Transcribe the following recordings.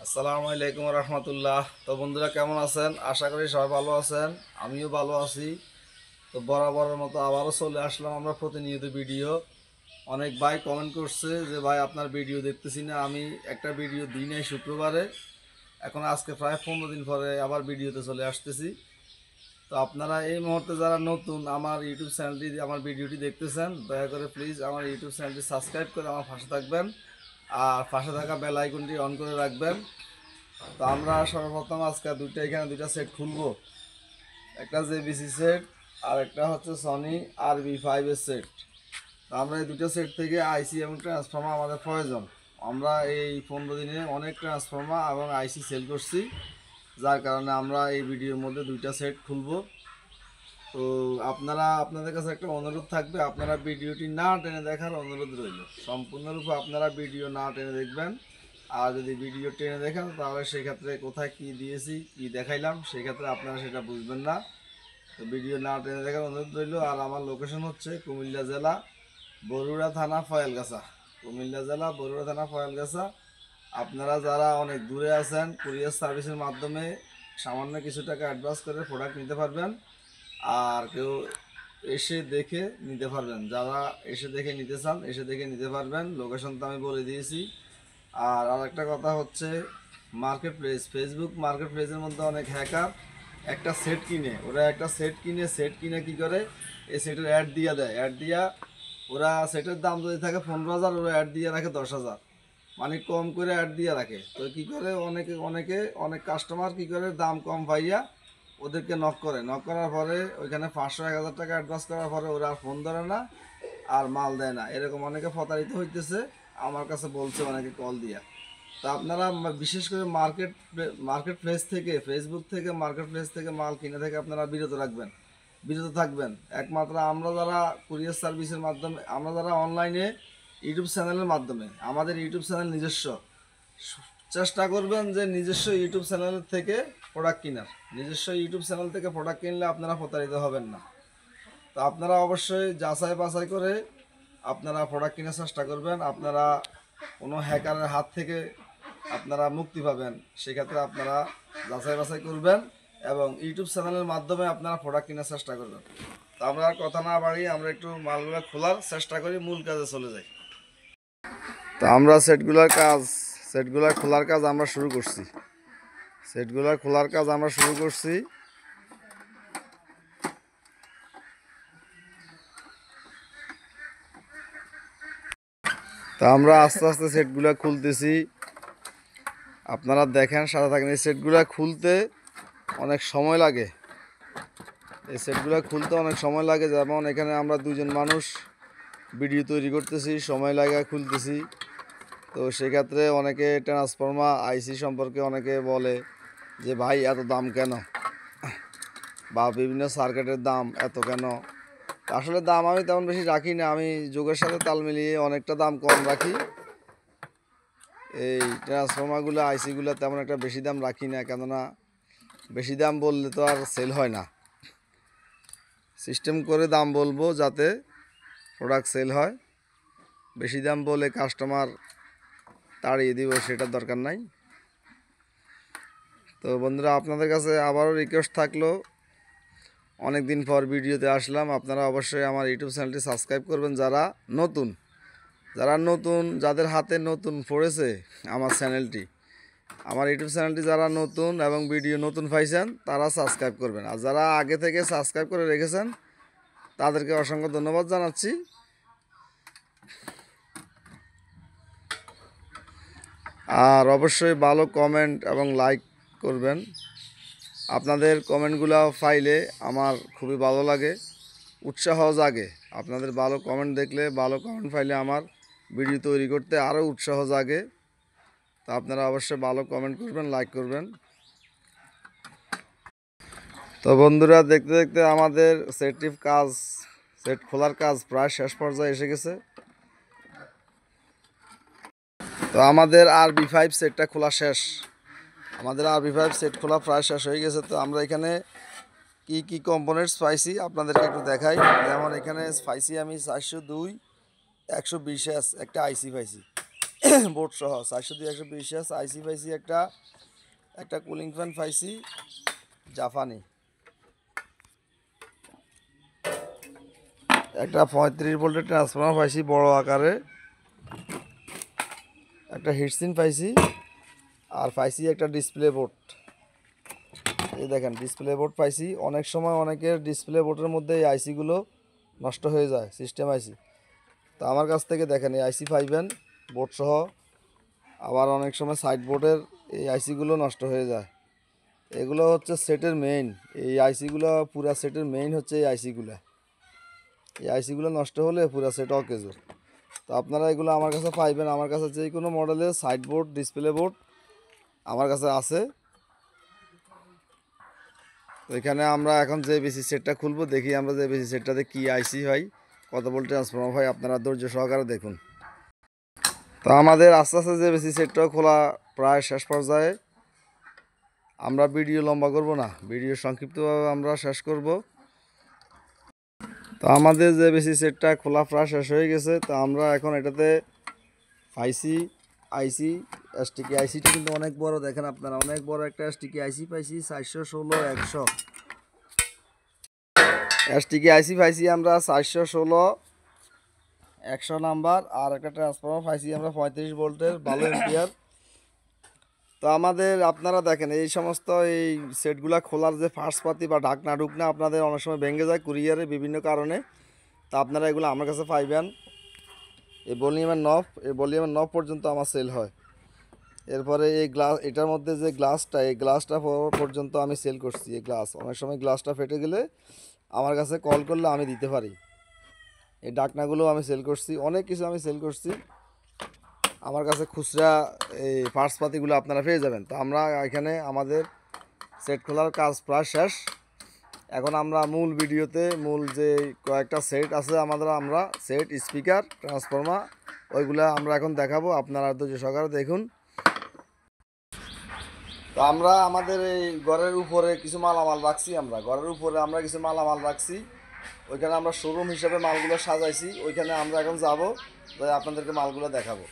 আসসালামু আলাইকুম রহমতুল্লাহ। তো বন্ধুরা কেমন আছেন? আশা করি সবাই ভালো আছেন, আমিও ভালো আছি। তো বরাবরের মতো আবারও চলে আসলাম আমরা প্রতিনিয়ত ভিডিও। অনেক ভাই কমেন্ট করছে যে ভাই আপনার ভিডিও দেখতেছি না। আমি একটা ভিডিও দিই নাই শুক্রবারে, এখন আজকে প্রায় 15 দিন পরে আবার ভিডিওতে চলে আসতেছি। তো আপনারা এই মুহূর্তে যারা নতুন আমার ইউটিউব চ্যানেলটি আমার ভিডিওটি দেখতেছেন, দয়া করে প্লিজ আমার ইউটিউব চ্যানেলটি সাবস্ক্রাইব করে আমার পাশে থাকবেন আর পাশে থাকা বেল আইকনটি অন করে রাখবেন। তো আমরা সর্বপ্রথম আজকে এখানে দুইটা সেট খুলবো, একটা জেবিসি সেট আর একটা হচ্ছে সনি RB5 এর সেট। তো আমরা এই দুটো সেট থেকে আইসি এবং ট্রান্সফর্মার আমাদের প্রয়োজন। আমরা এই 15 দিনে অনেক ট্রান্সফর্মার এবং আইসি সেল করছি, যার কারণে আমরা এই ভিডিওর মধ্যে দুইটা সেট খুলবো। তো আপনাদের কাছে একটা অনুরোধ থাকবে, আপনারা ভিডিওটি না টেনে দেখার অনুরোধ রইল। সম্পূর্ণরূপে আপনারা ভিডিও না টেনে দেখবেন, আর যদি ভিডিও টেনে দেখেন তাহলে সেক্ষেত্রে কোথায় কি দিয়েছি কি দেখাইলাম সেক্ষেত্রে আপনারা সেটা বুঝবেন না। তো ভিডিও না টেনে দেখার অনুরোধ রইল। আর আমার লোকেশন হচ্ছে কুমিল্লা জেলা বরুড়া থানা ফয়েলগাছা। কুমিল্লা জেলা বরুড়া থানা ফয়েলগাছা। আপনারা যারা অনেক দূরে আছেন, কুরিয়ার সার্ভিসের মাধ্যমে সামান্য কিছু টাকা অ্যাডভান্স করে প্রোডাক্ট নিতে পারবেন, আর কেউ এসে দেখে নিতে পারবেন। যারা এসে দেখে নিতে চান এসে দেখে নিতে পারবেন, লোকেশন তো আমি বলে দিয়েছি। আর আরেকটা কথা হচ্ছে মার্কেট প্লেস, ফেসবুক মার্কেট প্লেসের মধ্যে অনেক হ্যাকার একটা সেট কিনে, ওরা একটা সেট কিনে কী করে, এই সেটের অ্যাড দিয়ে দেয়। অ্যাড দিয়া ওরা সেটের দাম যদি থাকে 15,000, ওরা অ্যাড দিয়ে রাখে 10,000, মানে কম করে অ্যাড দিয়ে রাখে। তো কী করে অনেক কাস্টমার কী করে দাম কম পাইয়া ওদেরকে নক করার পরে ওইখানে 500-1,000 টাকা অ্যাডভান্স করার পরে ওরা আর ফোন ধরে না আর মাল দেয় না। এরকম অনেকে প্রতারিত হইতেছে, আমার কাছে বলছে অনেকে কল দিয়া। তা আপনারা বিশেষ করে মার্কেট প্লেস থেকে, ফেসবুক থেকে মার্কেট প্লেস থেকে মাল কিনে থেকে আপনারা বিরত থাকবেন। একমাত্র আমরা যারা কুরিয়ার সার্ভিসের মাধ্যমে, আমরা যারা অনলাইনে ইউটিউব চ্যানেলের মাধ্যমে, আমাদের ইউটিউব চ্যানেল নিজস্ব, চেষ্টা করবেন যে নিজস্ব ইউটিউব চ্যানেল থেকে প্রোডাক্ট কেনার। নিজস্ব ইউটিউব চ্যানেল থেকে প্রোডাক্ট কিনলে আপনারা প্রতারিত হবেন না। তো আপনারা অবশ্যই যাচাই বাছাই করে আপনারা প্রোডাক্ট কেনার চেষ্টা করবেন। আপনারা কোনো হ্যাকারের হাত থেকে আপনারা মুক্তি পাবেন, সেক্ষেত্রে আপনারা যাচাই বাছাই করবেন এবং ইউটিউব চ্যানেলের মাধ্যমে আপনারা প্রোডাক্ট কেনার চেষ্টা করবেন। তো আমরা আর কথা না বাড়িয়ে আমরা একটু মালগুলো খোলার চেষ্টা করি, মূল কাজে চলে যাই। তো আমরা সেটগুলো খোলার কাজ আমরা শুরু করছি। তা আমরা আস্তে আস্তে সেটগুলো খুলতেছি, আপনারা দেখেন সাথে থাকেন। এই সেটগুলো খুলতে অনেক সময় লাগে, যেমন এখানে আমরা দুজন মানুষ ভিডিও তৈরি করতেছি, সময় লাগে খুলতেছি। তো সেক্ষেত্রে অনেকে ট্রান্সফর্মার আইসি সম্পর্কে অনেকে বলে যে ভাই এত দাম কেন, বা বিভিন্ন সার্কিটের দাম এত কেন। আসলে দাম আমি তেমন বেশি রাখি না, আমি যুগের সাথে তাল মিলিয়ে অনেকটা দাম কম রাখি। এই ট্রান্সফর্মারগুলো আইসিগুলো তেমন একটা বেশি দাম রাখি না, কেননা বেশি দাম বললে তো আর সেল হয় না। সিস্টেম করে দাম বলবো যাতে প্রোডাক্ট সেল হয়। বেশি দাম বলে কাস্টমার তাড়িয়ে দিব সেটার দরকার নাই। তো বন্ধুরা, আপনাদের কাছে আবারও রিকোয়েস্ট থাকলো, অনেক দিন পর ভিডিওতে আসলাম, আপনারা অবশ্যই আমার ইউটিউব চ্যানেলটি সাবস্ক্রাইব করবেন। যাদের হাতে নতুন পড়েছে আমার ইউটিউব চ্যানেলটি, যারা নতুন এবং ভিডিও নতুন পাইছেন তারা সাবস্ক্রাইব করবেন। আর যারা আগে থেকে সাবস্ক্রাইব করে রেখেছেন তাদেরকে অসংখ্য ধন্যবাদ জানাচ্ছি। আর অবশ্যই ভালো কমেন্ট এবং লাইক করবেন। আপনাদের কমেন্টগুলো পাইলে আমার খুবই ভালো লাগে, উৎসাহ জাগে। আপনাদের ভালো কমেন্ট দেখলে, ভালো কমেন্ট পাইলে আমার ভিডিও তৈরি করতে আরও উৎসাহ জাগে। তো আপনারা অবশ্যই ভালো কমেন্ট করবেন, লাইক করবেন। তো বন্ধুরা, দেখতে দেখতে আমাদের সেট খোলার কাজ প্রায় শেষ পর্যায়ে এসে গেছে। তো আমাদের RB5 সেটটা খোলা শেষ, সেট খোলা প্রায় শেষ হয়ে গেছে। তো আমরা এখানে কি কি কম্পোনেন্টস পাইছি আপনাদেরকে একটু দেখাই। যেমন এখানে পাইছি আমি 402 120S একটা আইসি পাইছি। বোর্ড সহ 400-220 আইসি পাইছি, একটা কুলিং ফ্যান পাইছি জাপানি, একটা 35 ভোল্টের ট্রান্সফরমার পাইছি বড় আকারে, একটা হিটসিন পাইছি, আর পাইছি একটা ডিসপ্লে বোর্ড। এই দেখেন ডিসপ্লে বোর্ড পাইছি। অনেক সময় অনেকের ডিসপ্লে বোর্ডের মধ্যে এই আইসিগুলো নষ্ট হয়ে যায়, সিস্টেম আইসি। তো আমার কাছ থেকে দেখেন এই আইসি পাইবেন বোর্ড সহ। আবার অনেক সময় সাইড বোর্ডের এই আইসিগুলো নষ্ট হয়ে যায়। এগুলো হচ্ছে সেটের মেইন, এই আইসিগুলো পুরা সেটের মেইন হচ্ছে এই আইসিগুলো। এই আইসিগুলো নষ্ট হলে পুরা সেট অকেজো। তো আপনারা এগুলো আমার কাছে পাইবেন। আমার কাছে যে কোনো মডেলের সাইড বোর্ড, ডিসপ্লে বোর্ড আমার কাছে আছে। তো এখানে আমরা এখন যে বেসি সেটটা খুলবো, দেখি আমরা যে বেসি সেটটাতে কি আইসি হয়, কত ভোল্ট ট্রান্সফরমার হয়, আপনারা ধৈর্য সহকারে দেখুন। তো আমাদের আস্তে আস্তে যে বেসি সেটটাও খোলা প্রায় শেষ পর্যায়ে। আমরা ভিডিও লম্বা করব না, ভিডিও সংক্ষিপ্তভাবে আমরা শেষ করব। তো আমাদের যে বেসি সেটটা খোলা প্রায় শেষ হয়ে গেছে। তো আমরা এখন এটাতে পাইছি আইসি, এসটিকে আইসিটি কিন্তু অনেক বড়, দেখেন আপনারা অনেক বড় একটা এসটিকে আইসি পাইছি 416-100 এসটিকে আইসি পাইছি আমরা 416-100 নাম্বার। আর একটা ট্রান্সফরমার পাইছি আমরা 35 ভোল্টের 12 এম্পিয়ার। তো আমাদের আপনারা দেখেন এই সমস্ত এই সেটগুলা খোলার যে ফার্স্টপাতি বা ঢাকনা ঢুকনা আপনাদের অনেক সময় ভেঙে যায় কুরিয়ারে বিভিন্ন কারণে। তো আপনারা এগুলো আমার কাছে পাইবেন। এই ভলিউমের নব পর্যন্ত আমার সেল হয়। এরপরে এই গ্লাস, এটার মধ্যে যে গ্লাসটা, এই গ্লাসটা পর্যন্ত আমি সেল করছি। এই গ্লাস অনেক সময় গ্লাসটা ফেটে গেলে আমার কাছে কল করলে আমি দিতে পারি। এই ডাকনাগুলো আমি সেল করছি, অনেক কিছু আমি সেল করছি। আমার কাছে খুচরা এই পার্টসপাতিগুলো আপনারা পেয়ে যাবেন। তো আমরা এখানে আমাদের সেট খোলার কাজ প্রায় শেষ। এখন আমরা মূল ভিডিওতে মূল যে কয়েকটা সেট আছে আমরা সেট, স্পিকার, ট্রান্সফরমার ওইগুলো আমরা এখন দেখাবো। আপনারা ধৈর্য সহকারে দেখুন। তো আমরা আমাদের এই ঘরের উপরে কিছু মালামাল রাখছি, আমরা কিছু মালামাল রাখছি। ওইখানে আমরা শোরুম হিসাবে মালগুলো সাজাইছি। ওইখানে আমরা এখন যাব, আপনাদেরকে মালগুলো দেখাবো।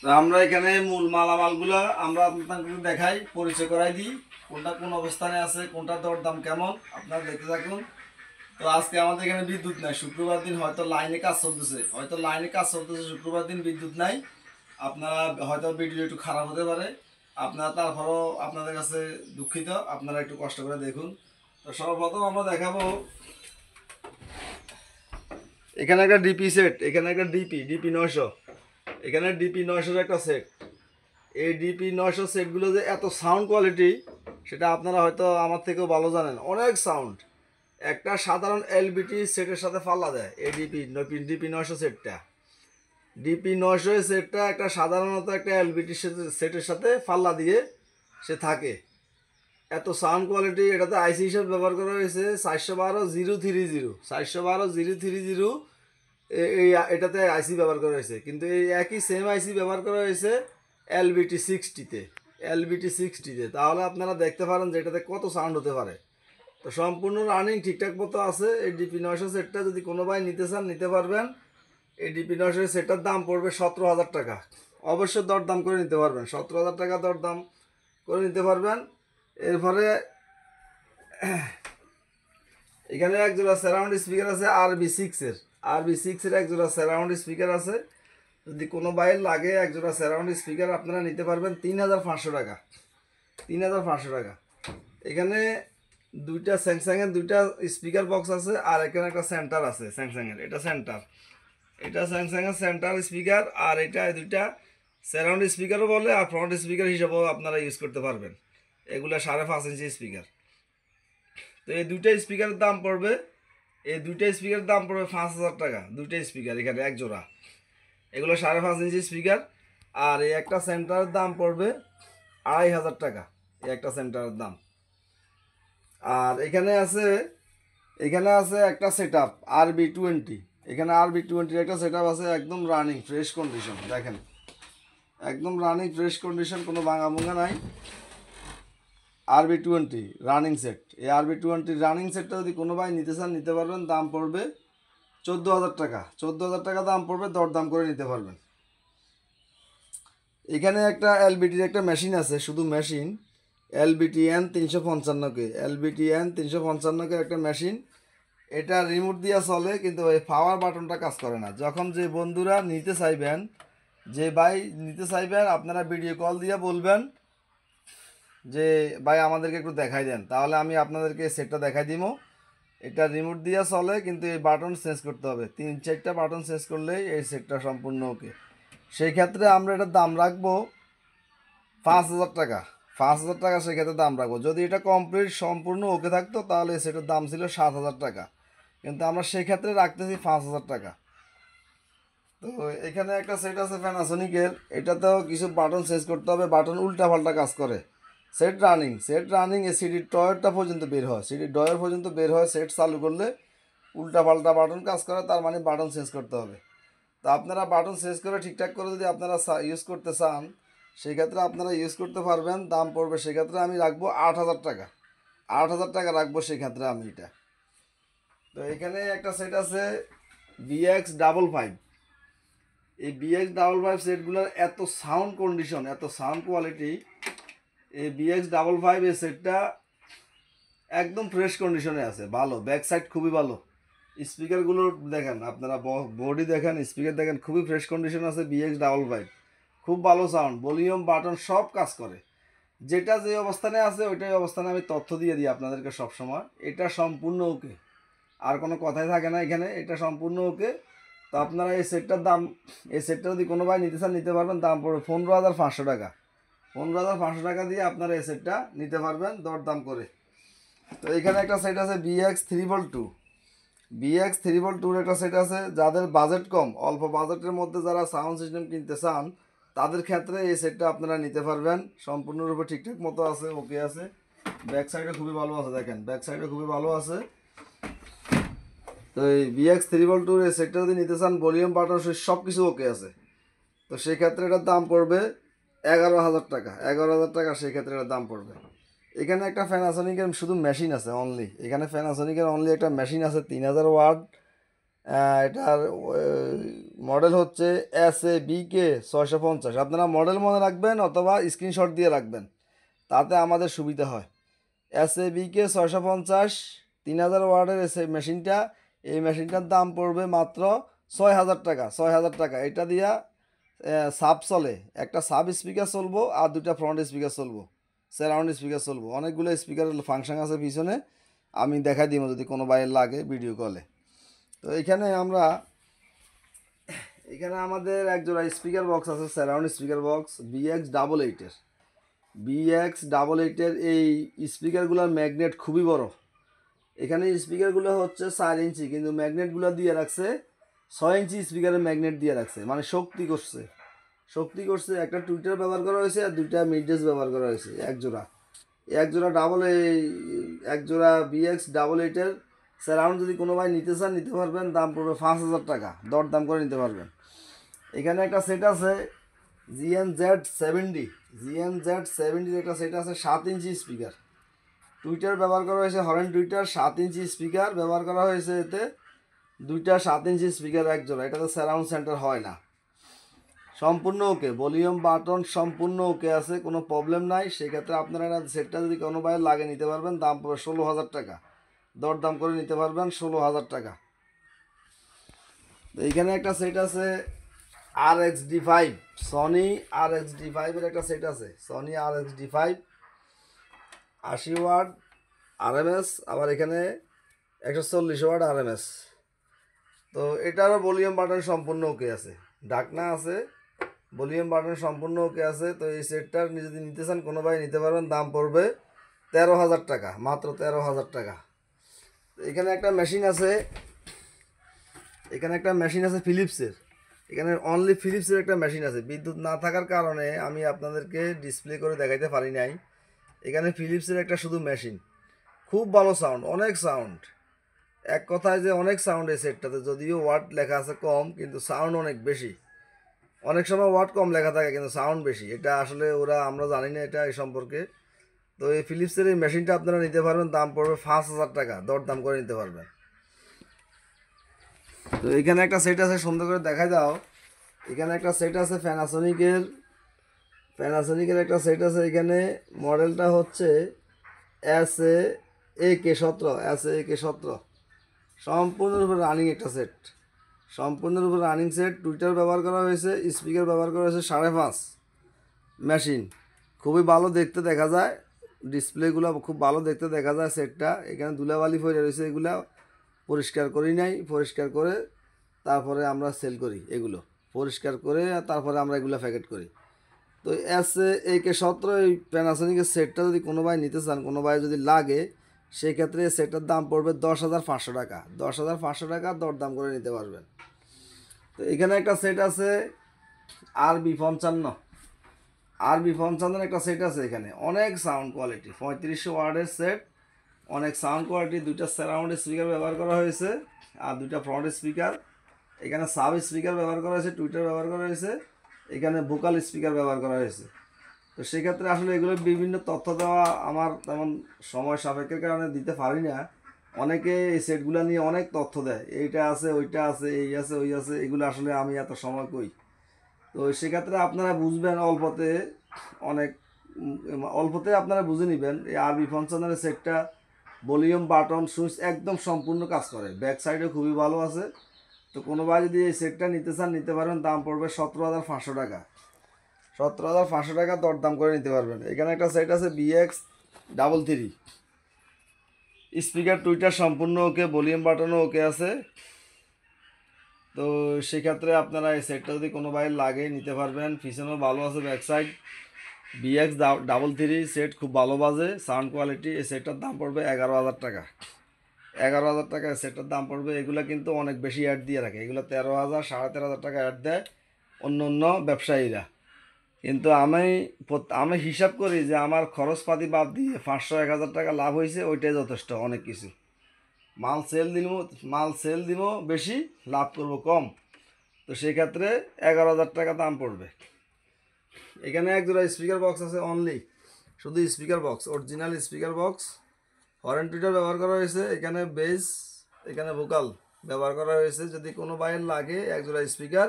তো আমরা এখানে মূল মালামালগুলো আমরা আপনাদের দেখাই, পরিচয় করাই দিই, কোনটা কোন অবস্থানে আছে, কোনটা দরদাম কেমন, আপনারা দেখতে থাকুন। তো আজকে আমাদের এখানে বিদ্যুৎ নাই, শুক্রবার দিন হয়তো লাইনে কাজ চলতেছে, শুক্রবার দিন বিদ্যুৎ নাই। আপনারা হয়তো ভিডিও একটু খারাপ হতে পারে, আপনারা তারপরও আপনাদের কাছে দুঃখিত, আপনারা একটু কষ্ট করে দেখুন। তো সর্বপ্রথম আমরা দেখাবো এখানে একটা ডিপি সেট, এখানে একটা ডিপি 900, এখানে ডিপি 900 একটা সেট। এই ডিপি 900 সেটগুলো যে এত সাউন্ড কোয়ালিটি সেটা আপনারা হয়তো আমার থেকেও ভালো জানেন, অনেক সাউন্ড। একটা সাধারণ এলবিটি সেটের সাথে পাল্লা দেয় এই ডিপি 900 সেটটা। ডিপি 900 সেটটা একটা সাধারণত একটা এলবিটি সেটের সাথে পাল্লা দিয়ে সে থাকে। এত সাউন্ড কোয়ালিটি, এটাতে আইসি হিসাবে ব্যবহার করা হয়েছে 412-030, এই এটাতে আইসি ব্যবহার করা হয়েছে। কিন্তু এই একই সেম আইসি ব্যবহার করা হয়েছে এলবিটি 60-তে। তাহলে আপনারা দেখতে পারেন যে এটাতে কত সাউন্ড হতে পারে। তো সম্পূর্ণ রানিং ঠিকঠাক মতো আছে। এই ডিপি 900 সেটটা যদি কোনো ভাই নিতে চান নিতে পারবেন। এই ডিপি 900 সেটটার দাম পড়বে 17,000 টাকা। অবশ্যই দরদাম করে নিতে পারবেন, 17,000 টাকা দরদাম করে নিতে পারবেন। এরপরে এখানে এক জোড়া সারাউন্ড স্পিকার আছে RB6 এর এক জোড়া সারাউন্ড স্পিকার আছে। যদি কোনো বাইর লাগে এক জোড়া সারাউন্ড স্পিকার আপনারা নিতে পারবেন 3,500 টাকা। এখানে দুইটা স্যামসাংয়ের দুইটা স্পিকার বক্স আছে, আর এখানে একটা সেন্টার আছে স্যামসাংয়ের, এটা স্যামসাংয়ের সেন্টার স্পিকার। আর এটা দুইটা সারাউন্ড স্পিকারও বলে, আর ফ্রন্ট স্পিকার হিসাবেও আপনারা ইউজ করতে পারবেন। এগুলো 5.5 ইঞ্চি স্পিকার। তো এই দুইটা স্পিকারের দাম পড়বে 5,000 টাকা। দুইটা স্পিকার এখানে এক জোড়া, এগুলো 5.5 ইঞ্চি স্পিকার। আর এই একটা সেন্টারের দাম পড়বে 2,500 টাকা, এই একটা সেন্টারের দাম। আর এখানে আছে একটা সেট আপ RB20, এখানে RB20 একটা সেট আপ আছে, একদম রানিং ফ্রেশ কন্ডিশন। দেখেন একদম রানিং ফ্রেশ কন্ডিশন, কোনো ভাঙা ভুঙা নাই। RB20 running set. এই RB20 রানিং সেটটা যদি কোনো ভাই নিতে চান নিতে পারবেন। দাম পড়বে 14,000 টাকা, 14,000 টাকা দাম পড়বে, দরদাম করে নিতে পারবেন। এখানে একটা এলবিটির একটা মেশিন আছে, শুধু machine, LBTN 355K, LBTN 355K একটা মেশিন। এটা রিমোট দিয়ে চলে, কিন্তু ওই পাওয়ার বাটনটা কাজ করে না। যখন যে বন্ধুরা নিতে চাইবেন, যে ভাই নিতে চাইবেন, আপনারা ভিডিও কল দিয়ে বলবেন যে ভাই আমাদেরকে একটু দেখাই দেন, তাহলে আমি আপনাদেরকে সেটটা দেখাই দিব। এটা রিমোট দিয়ে চলে, কিন্তু এই বাটন চেঞ্জ করতে হবে, 3-4টা বাটন চেঞ্জ করলেই এই সেটটা সম্পূর্ণ ওকে। সেই ক্ষেত্রে আমরা এটার দাম রাখবো 5,000 টাকা, 5,000 টাকা সেক্ষেত্রে দাম রাখবো। যদি এটা কমপ্লিট সম্পূর্ণ ওকে থাকতো তাহলে এই সেটের দাম ছিল 7,000 টাকা, কিন্তু আমরা সেই ক্ষেত্রে রাখতেছি 5,000 টাকা। তো এখানে একটা সেট আছে প্যানাসোনিকের, এটাতেও কিছু বাটন চেঞ্জ করতে হবে, বাটন উল্টা পাল্টা কাজ করে। সেট রানিং এই সিডির ডয়ারটা পর্যন্ত বের হয়, সিডির ডয়ার পর্যন্ত বের হয়। সেট চালু করলে উল্টা পাল্টা বাটন কাজ করে, তার মানে বাটন চেঞ্জ করতে হবে। তো আপনারা বাটন চেঞ্জ করে ঠিকঠাক করে যদি আপনারা ইউজ করতে চান, সেই ক্ষেত্রে আপনারা ইউজ করতে পারবেন। দাম পড়বে সেক্ষেত্রে আমি রাখবো 8,000 টাকা, 8,000 টাকা রাখবো সেক্ষেত্রে আমি এটা। তো এখানে একটা সেট আছে BX55। এই BX55 সেটগুলোর এত সাউন্ড কন্ডিশন, এত সাউন্ড কোয়ালিটি, এই BX55 এই সেটটা একদম ফ্রেশ কন্ডিশনে আছে, ভালো, ব্যাক সাইড খুবই ভালো। স্পিকারগুলো দেখেন আপনারা, বডি দেখেন, স্পিকার দেখেন, খুবই ফ্রেশ কন্ডিশন আছে। BX55 খুব ভালো সাউন্ড, ভলিউম বাটন সব কাজ করে। যেটা যে অবস্থানে আছে ওইটাই অবস্থানে আমি তথ্য দিয়ে দিই আপনাদেরকে সবসময়। এটা সম্পূর্ণ ওকে, আর কোনো কথাই থাকে না এখানে, এটা সম্পূর্ণ ওকে। তো আপনারা এই সেটটার দাম, এই সেটটা যদি কোনো ভাই নিতে চান নিতে পারবেন। দাম পড়বে 15,500 টাকা, 15,500 টাকা দিয়ে আপনারা এই সেটটা নিতে পারবেন দরদাম করে। তো এখানে একটা সেট আছে BX3V2, BX3V2 একটা সেট আছে। যাদের বাজেট কম, অল্প বাজেটের মধ্যে যারা সাউন্ড সিস্টেম কিনতে চান, তাদের ক্ষেত্রে এই সেটটা আপনারা নিতে পারবেন। সম্পূর্ণরূপে ঠিকঠাক মতো আছে, ওকে আছে। ব্যাক সাইডে খুবই ভালো আছে, দেখেন ব্যাক সাইডে খুবই ভালো আছে। তো এই BX3V2 এই সেটটা যদি নিতে চান, ভলিউম বাটন সব কিছু ওকে আছে। তো সেই ক্ষেত্রে এটার দাম পড়বে 11,000 টাকা, 11,000 টাকা সেই ক্ষেত্রে এটার দাম পড়বে। এখানে একটা প্যানাসোনিকের শুধু মেশিন আছে অনলি, এখানে প্যানাসোনিকের অনলি একটা মেশিন আছে 3,000 ওয়াট। এটার মডেল হচ্ছে SABK 650। আপনারা মডেল মনে রাখবেন অথবা স্ক্রিনশট দিয়ে রাখবেন, তাতে আমাদের সুবিধা হয়। SABK 650, 3,000 ওয়াটের মেশিনটা, এই মেশিনটার দাম পড়বে মাত্র 6,000 টাকা, 6,000 টাকা। এটা দিয়া সাব চলে, একটা সাব স্পিকার চলবো আর দুটা ফ্রন্ট স্পিকার চলবো, সারাউন্ড স্পিকার চলবো। অনেকগুলো স্পিকারের ফাংশন আছে পিছনে, আমি দেখাই দিব যদি কোনো বাইরের লাগে ভিডিও কলে। তো এখানে আমাদের একজোড়া স্পিকার বক্স আছে, সারাউন্ড স্পিকার বক্স BX88-এর, BX88-এর এই স্পিকারগুলোর ম্যাগনেট খুবই বড়। এখানে স্পিকারগুলো হচ্ছে 4 ইঞ্চি, কিন্তু ম্যাগনেটগুলো দিয়ে রাখছে 6 ইঞ্চি স্পিকারের ম্যাগনেট দিয়ে রাখছে, মানে শক্তি করছে, শক্তি করছে। একটা টুইটার ব্যবহার করা হয়েছে আর দুইটা মিডডেস ব্যবহার করা হয়েছে, একজোড়া একজোড়া BX88-এর সারাউন্ড যদি কোনো ভাই নিতে চান নিতে পারবেন। দাম পড়বে 5,000 টাকা, দরদাম করে নিতে পারবেন। এখানে একটা সেট আছে GNZ70 একটা সেট আছে, 7 ইঞ্চি স্পিকার, টুইটার ব্যবহার করা হয়েছে, হরেন টুইটার 7 ইঞ্চি স্পিকার ব্যবহার করা হয়েছে। এতে দুইটা 7 ইঞ্চি স্পিকার একজোড়া, এটাতে সারাউন্ড সেন্টার হয় না। সম্পূর্ণ ওকে, ভলিউম বাটন সম্পূর্ণ ওকে আছে, কোনো প্রবলেম নাই। সেক্ষেত্রে আপনারা সেটটা যদি কোনো ভাই লাগে নিতে পারবেন। দাম পড়বে 16,000 টাকা, দরদাম করে নিতে পারবেন 16,000 টাকা। তো এইখানে একটা সেট আছে RXD5, সনি RXD5 এর একটা সেট আছে, সনি RXD5 80 ওয়াট RMS, আবার এখানে 140 ওয়াট RMS। তো এটারও ভলিউম বাটন সম্পূর্ণ ওকে আছে, ঢাকনা আছে, ভলিউম বাটন সম্পূর্ণ ওকে আছে। তো এই সেটটার যদি নিতে চান কোনো ভাই নিতে পারবেন। দাম পড়বে 13,000 টাকা, মাত্র 13,000 টাকা। এখানে একটা মেশিন আছে, ফিলিপসের। এখানে অনলি ফিলিপসের একটা মেশিন আছে, বিদ্যুৎ না থাকার কারণে আমি আপনাদেরকে ডিসপ্লে করে দেখাইতে পারি নাই। এখানে ফিলিপসের একটা শুধু মেশিন, খুব ভালো সাউন্ড, অনেক সাউন্ড, এক কথায় যে অনেক সাউন্ড এই সেটটাতে। যদিও ওয়াট লেখা আছে কম, কিন্তু সাউন্ড অনেক বেশি। অনেক সময় ওয়াট কম লেখা থাকে কিন্তু সাউন্ড বেশি, এটা আসলে আমরা জানি না এটা এই সম্পর্কে। তো এই ফিলিপসের এই মেশিনটা আপনারা নিতে পারবেন। দাম পড়বে 5,000 টাকা, দরদাম করে নিতে পারবেন। তো এখানে একটা সেট আছে, সুন্দর করে দেখাই দাও। এখানে একটা সেট আছে প্যানাসোনিকের একটা সেট আছে। এখানে মডেলটা হচ্ছে SA AK17 সম্পূর্ণরূপে রানিং একটা সেট, সম্পূর্ণরূপে রানিং সেট। টুইটার ব্যবহার করা হয়েছে, স্পিকার ব্যবহার করা হয়েছে 5.5 মেশিন। খুবই ভালো দেখতে দেখা যায়, ডিসপ্লেগুলো খুব ভালো দেখতে দেখা যায় সেটটা। এখানে ধুলাবালি পড়ে রয়েছে, এগুলা পরিষ্কার করি নাই, পরিষ্কার করে তারপরে আমরা সেল করি। এগুলো পরিষ্কার করে তারপরে আমরা এগুলো প্যাকেট করি। তো AK17 এই প্যানাসোনিকের সেটটা যদি কোনো ভাই নিতে চান, কোনো ভাই যদি লাগে, সেক্ষেত্রে এই সেটটার দাম পড়বে 10,500 টাকা। 10,500 টাকা দরদাম করে নিতে পারবেন। তো এখানে একটা সেট আছে RB55 একটা সেট আছে। এখানে অনেক সাউন্ড কোয়ালিটি, 3500 ওয়ার্ডের সেট, অনেক সাউন্ড কোয়ালিটি। দুইটা সারাউন্ড স্পিকার ব্যবহার করা হয়েছে আর দুইটা ফ্রন্ট স্পিকার। এখানে সাব স্পিকার ব্যবহার করা হয়েছে, টুইটার ব্যবহার করা হয়েছে, এখানে ভোকাল স্পিকার ব্যবহার করা হয়েছে। তো সেক্ষেত্রে আসলে এগুলো বিভিন্ন তথ্য দেওয়া আমার তেমন সময় সাপেক্ষের কারণে দিতে পারি না। অনেকে এই সেটগুলো নিয়ে অনেক তথ্য দেয়, এইটা আছে, ওইটা আছে, এই আছে, ওই আছে, এগুলো আসলে আমি এত সময় কই। তো সেক্ষেত্রে আপনারা বুঝবেন অল্পতে, অনেক অল্পতে আপনারা বুঝে নেবেন। এই RB55 সেটটা ভলিউম, বাটন, সুইচ একদম সম্পূর্ণ কাজ করে, ব্যাক সাইডে খুবই ভালো আছে। তো কোনো ভাই যদি এই সেটটা নিতে চান, নিতে পারবেন। দাম পড়বে 17,500 টাকা। 17,500 টাকা দরদাম করে নিতে পারবেন। এখানে একটা সেট আছে BX33, স্পিকার টুইটার সম্পূর্ণ ওকে, ভলিউম বাটনও ওকে আছে। তো সেক্ষেত্রে আপনারা এই সেটটা যদি কোনো ভাই লাগে, নিতে পারবেন। পিছনেও ভালো আছে, ব্যাক সাইড। BX33 সেট খুব ভালো বাজে, সাউন্ড কোয়ালিটি। এই সেটটার দাম পড়বে 11,000 টাকা। 11,000 টাকা সেটটার দাম পড়বে। এগুলো কিন্তু অনেক বেশি অ্যাড দিয়ে রাখে, এগুলো 13,000, 13,500 টাকা অ্যাড দেয় অন্য অন্য ব্যবসায়ীরা। কিন্তু আমি হিসাব করি যে আমার খরচপাতি বাদ দিয়ে 500-1,000 টাকা লাভ হয়েছে, ওইটাই যথেষ্ট, অনেক কিছু। মাল সেল দিব বেশি, লাভ করব কম। তো সেক্ষেত্রে 11,000 টাকা দাম পড়বে। এখানে এক জোড়া স্পিকার বক্স আছে, অনলি শুধু speaker box, original speaker box. Horn tweeter ব্যবহার করা হয়েছে, এখানে বেস, এখানে ভোকাল ব্যবহার করা হয়েছে। যদি কোনো বাইয়ের লাগে এক জোড়া স্পিকার,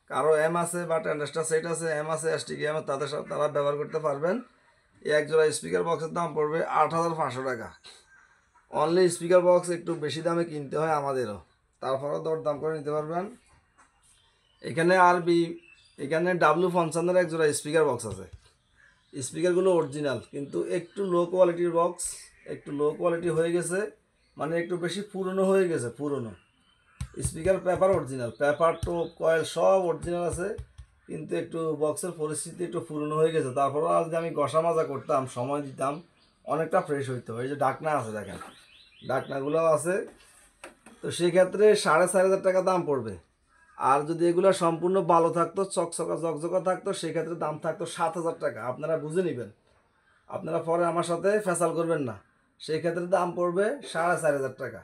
কারো এম আছে বা ট্যান্ডাস্টার সেট আছে, এম আছে, STK এম, তারা ব্যবহার করতে পারবেন। এই এক জোড়া স্পিকার বক্সের দাম পড়বে 8,500 টাকা। অনলি স্পিকার বক্স একটু বেশি দামে কিনতে হয় আমাদেরও, তারপরেও দরদাম করে নিতে পারবেন। এখানে এখানে W55 এক জোড়া স্পিকার বক্স আছে। স্পিকারগুলো অরিজিনাল, কিন্তু একটু লো কোয়ালিটির বক্স, একটু লো কোয়ালিটি হয়ে গেছে, মানে একটু বেশি পুরনো হয়ে গেছে, পুরনো। স্পিকার পেপার অরিজিনাল, পেপার তো কয়েল সব অরিজিনাল আছে, কিন্তু একটু বক্সের পরিস্থিতি একটু পুরনো হয়ে গেছে। তারপরেও আজ আমি ঘষা মাজা করতাম, সময় দিতাম, অনেকটা ফ্রেশ হইতো। এই যে ডাকনা আছে, দেখেন ডাকনাগুলোও আছে। তো সেক্ষেত্রে 4,500 টাকা দাম পড়বে। আর যদি এগুলো সম্পূর্ণ ভালো থাকতো, চকচকা জকজকা থাকতো, সেক্ষেত্রে দাম থাকতো 7,000 টাকা। আপনারা বুঝে নেবেন, আপনারা পরে আমার সাথে ফেসাল করবেন না। সেই ক্ষেত্রে দাম পড়বে 4,500 টাকা।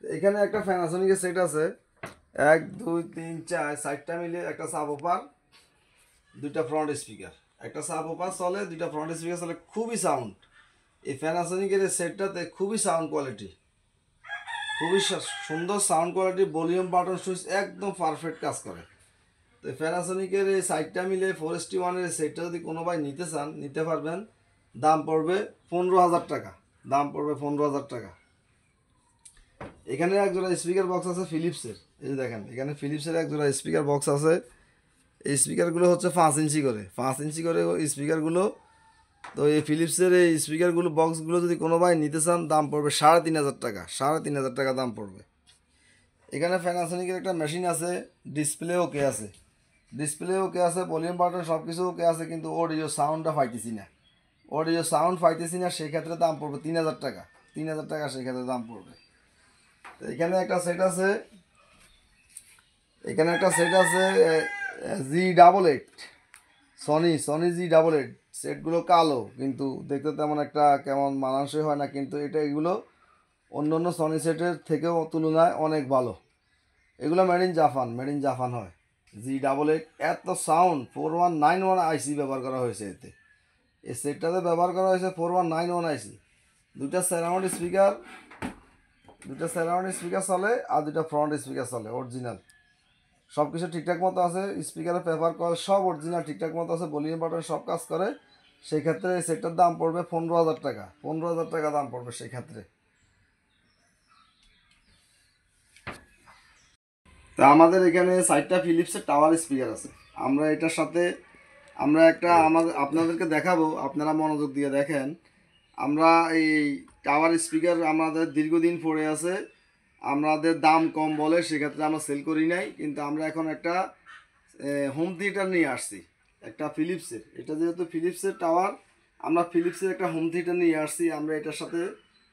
এখানে একটা প্যানাসোনিকের সেট আছে, 1 2 3 4 4টা মিলে একটা সাবওুফার, দুইটা ফ্রন্ট স্পিকার। একটা সাবওুফার চলে, দুইটা ফ্রন্ট স্পিকার চলে, খুবই সাউন্ড। এই প্যানাসোনিকের এই সেটটাতে খুবই সাউন্ড কোয়ালিটি, খুবই সুন্দর sound quality. Volume, button, switch একদম পারফেক্ট কাজ করে। তো প্যানাসোনিকের এই 4টা মিলে 4:1 এর সেটটা যদি কোনো ভাই নিতে চান, নিতে পারবেন। দাম পড়বে 15,000 টাকা। দাম পড়বে 15,000 টাকা। এখানে এক জোড়া স্পিকার বক্স আছে ফিলিপসের, এই যে দেখেন এখানে ফিলিপসের এক জোড়া স্পিকার বক্স আছে। এই স্পিকারগুলো হচ্ছে 5 ইঞ্চি করে, 5 ইঞ্চি করে স্পিকারগুলো। তো এই ফিলিপসের এই স্পিকারগুলো, বক্সগুলো যদি কোনো ভাই নিতে চান, দাম পড়বে 3,500 টাকা। 3,500 টাকা দাম পড়বে। এখানে প্যানাসোনিকের একটা মেশিন আছে, ডিসপ্লে ওকে আছে, ডিসপ্লে ওকে আছে, ভলিউম বাটন সব কিছু ওকে আছে, কিন্তু অডিও সাউন্ডটা পাইতেছি না, অডিও সাউন্ড পাইতেছি না। সেক্ষেত্রে দাম পড়বে 3,000 টাকা। 3,000 টাকা সেক্ষেত্রে দাম পড়বে। তো এখানে একটা সেট আছে, এখানে একটা সেট আছে G88, সনি G88। সেটগুলো কালো, কিন্তু দেখতে তেমন একটা কেমন মানানসই হয় না, কিন্তু এগুলো অন্য অন্য সনি সেটের থেকেও তুলনায় অনেক ভালো। এগুলো মেড ইন জাপান হয়। G88 এত সাউন্ড, 4191 আইসি ব্যবহার করা হয়েছে এতে। এই সেটটাতে ব্যবহার করা হয়েছে 4191 আইসি, দুইটা সারাউন্ড স্পিকার, দুইটা সারাউন্ড স্পিকার চলে আর দুইটা ফ্রন্ট স্পিকার চলে অরিজিনাল, সব কিছু ঠিকঠাক মতো আছে, স্পিকারের পেপার কল সব অরিজিনাল ঠিকঠাক মতো আছে, ভলিউম বাটন সব কাজ করে। সেই ক্ষেত্রে এই সেটটার দাম পড়বে 15,000 টাকা, 15,000 টাকা দাম পড়বে সেই ক্ষেত্রে। তা আমাদের এখানে 4টা ফিলিপসের টাওয়ার স্পিকার আছে। আমরা এটার সাথে আমরা একটা আপনাদেরকে দেখাবো, আপনারা মনোযোগ দিয়ে দেখেন। আমরা এই টাওয়ার স্পিকার আমাদের দীর্ঘদিন পড়ে আছে, আমাদের দাম কম বলে সেক্ষেত্রে আমরা সেল করি নাই, কিন্তু আমরা এখন একটা হোম থিয়েটার নিয়ে আসছি একটা ফিলিপসের। এটা যেহেতু ফিলিপসের টাওয়ার, আমরা ফিলিপসের একটা হোম থিয়েটার নিয়ে আসছি। আমরা এটার সাথে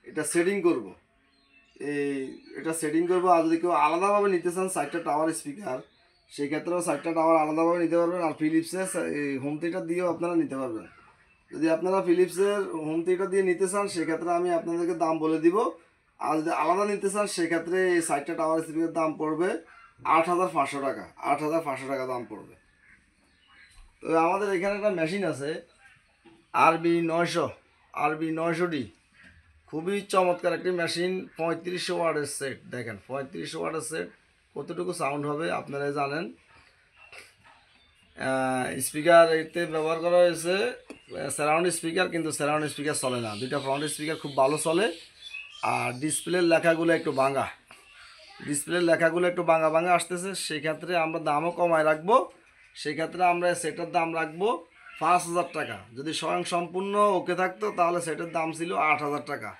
এটা সেটিং করব, এটা সেটিং করবো। আর যদি কেউ আলাদাভাবে নিতে চান 4টা টাওয়ার স্পিকার, সেই ক্ষেত্রেও 4টা টাওয়ার আলাদাভাবে নিতে পারবেন। আর ফিলিপসের হোম থিয়েটার দিয়েও আপনারা নিতে পারবেন। যদি আপনারা ফিলিপসের হোম থিয়েটার দিয়ে নিতে চান সেক্ষেত্রে আমি আপনাদেরকে দাম বলে দিব। আর যদি আলাদা নিতে চান সেক্ষেত্রে এই 4টা টাওয়ার স্পিকারের দাম পড়বে 8,500 টাকা, 8,500 টাকা দাম পড়বে। তো আমাদের এখানে একটা মেশিন আছে RB900D, খুবই চমৎকার একটি মেশিন, 3500 ওয়াটের সেট। দেখেন 3500 ওয়াটের সেট কতটুকু সাউন্ড হবে আপনারা জানেন। স্পিকার এতে ব্যবহার করা হয়েছে সারাউন্ড স্পিকার, কিন্তু সারাউন্ড স্পিকার চলে না, দুইটা ফ্রন্ট স্পিকার খুব ভালো চলে। আর ডিসপ্লের লেখাগুলো একটু ভাঙা, ডিসপ্লের লেখাগুলো একটু ভাঙা ভাঙা আসতেছে, সেক্ষেত্রে আমরা দামও কমায় রাখবো। সেক্ষেত্রে আমরা সেটার দাম রাখবো 5,000 টাকা। যদি স্বয়ং সম্পূর্ণ ওকে থাকতো তাহলে সেটার দাম ছিল 8,000 টাকা,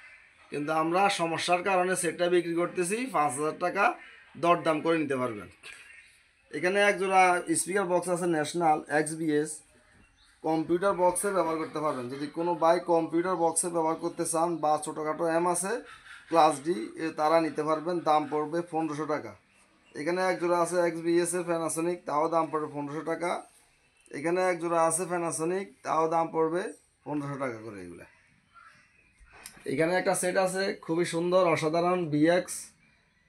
কিন্তু আমরা সমস্যার কারণে সেটটা বিক্রি করতেছি 5,000 টাকা, দরদাম করে নিতে পারবেন। এখানে এক জোড়া স্পিকার বক্স আছে ন্যাশনাল XBS, কম্পিউটার বক্সে ব্যবহার করতে পারবেন। যদি কোনো বাই কম্পিউটার বক্সে ব্যবহার করতে চান বা ছোটোখাটো আছে ক্লাস ডি, তারা নিতে পারবেন, দাম পড়বে 1500 টাকা। এখানে এক জোড়া আছে XBS এর প্যানাসোনিক, তাও দাম পড়বে 1500 টাকা। এখানে এক জোড়া আছে প্যানাসোনিক, তাও দাম পড়বে 1500 টাকা করে এগুলো। এখানে একটা সেট আছে খুবই সুন্দর অসাধারণ BX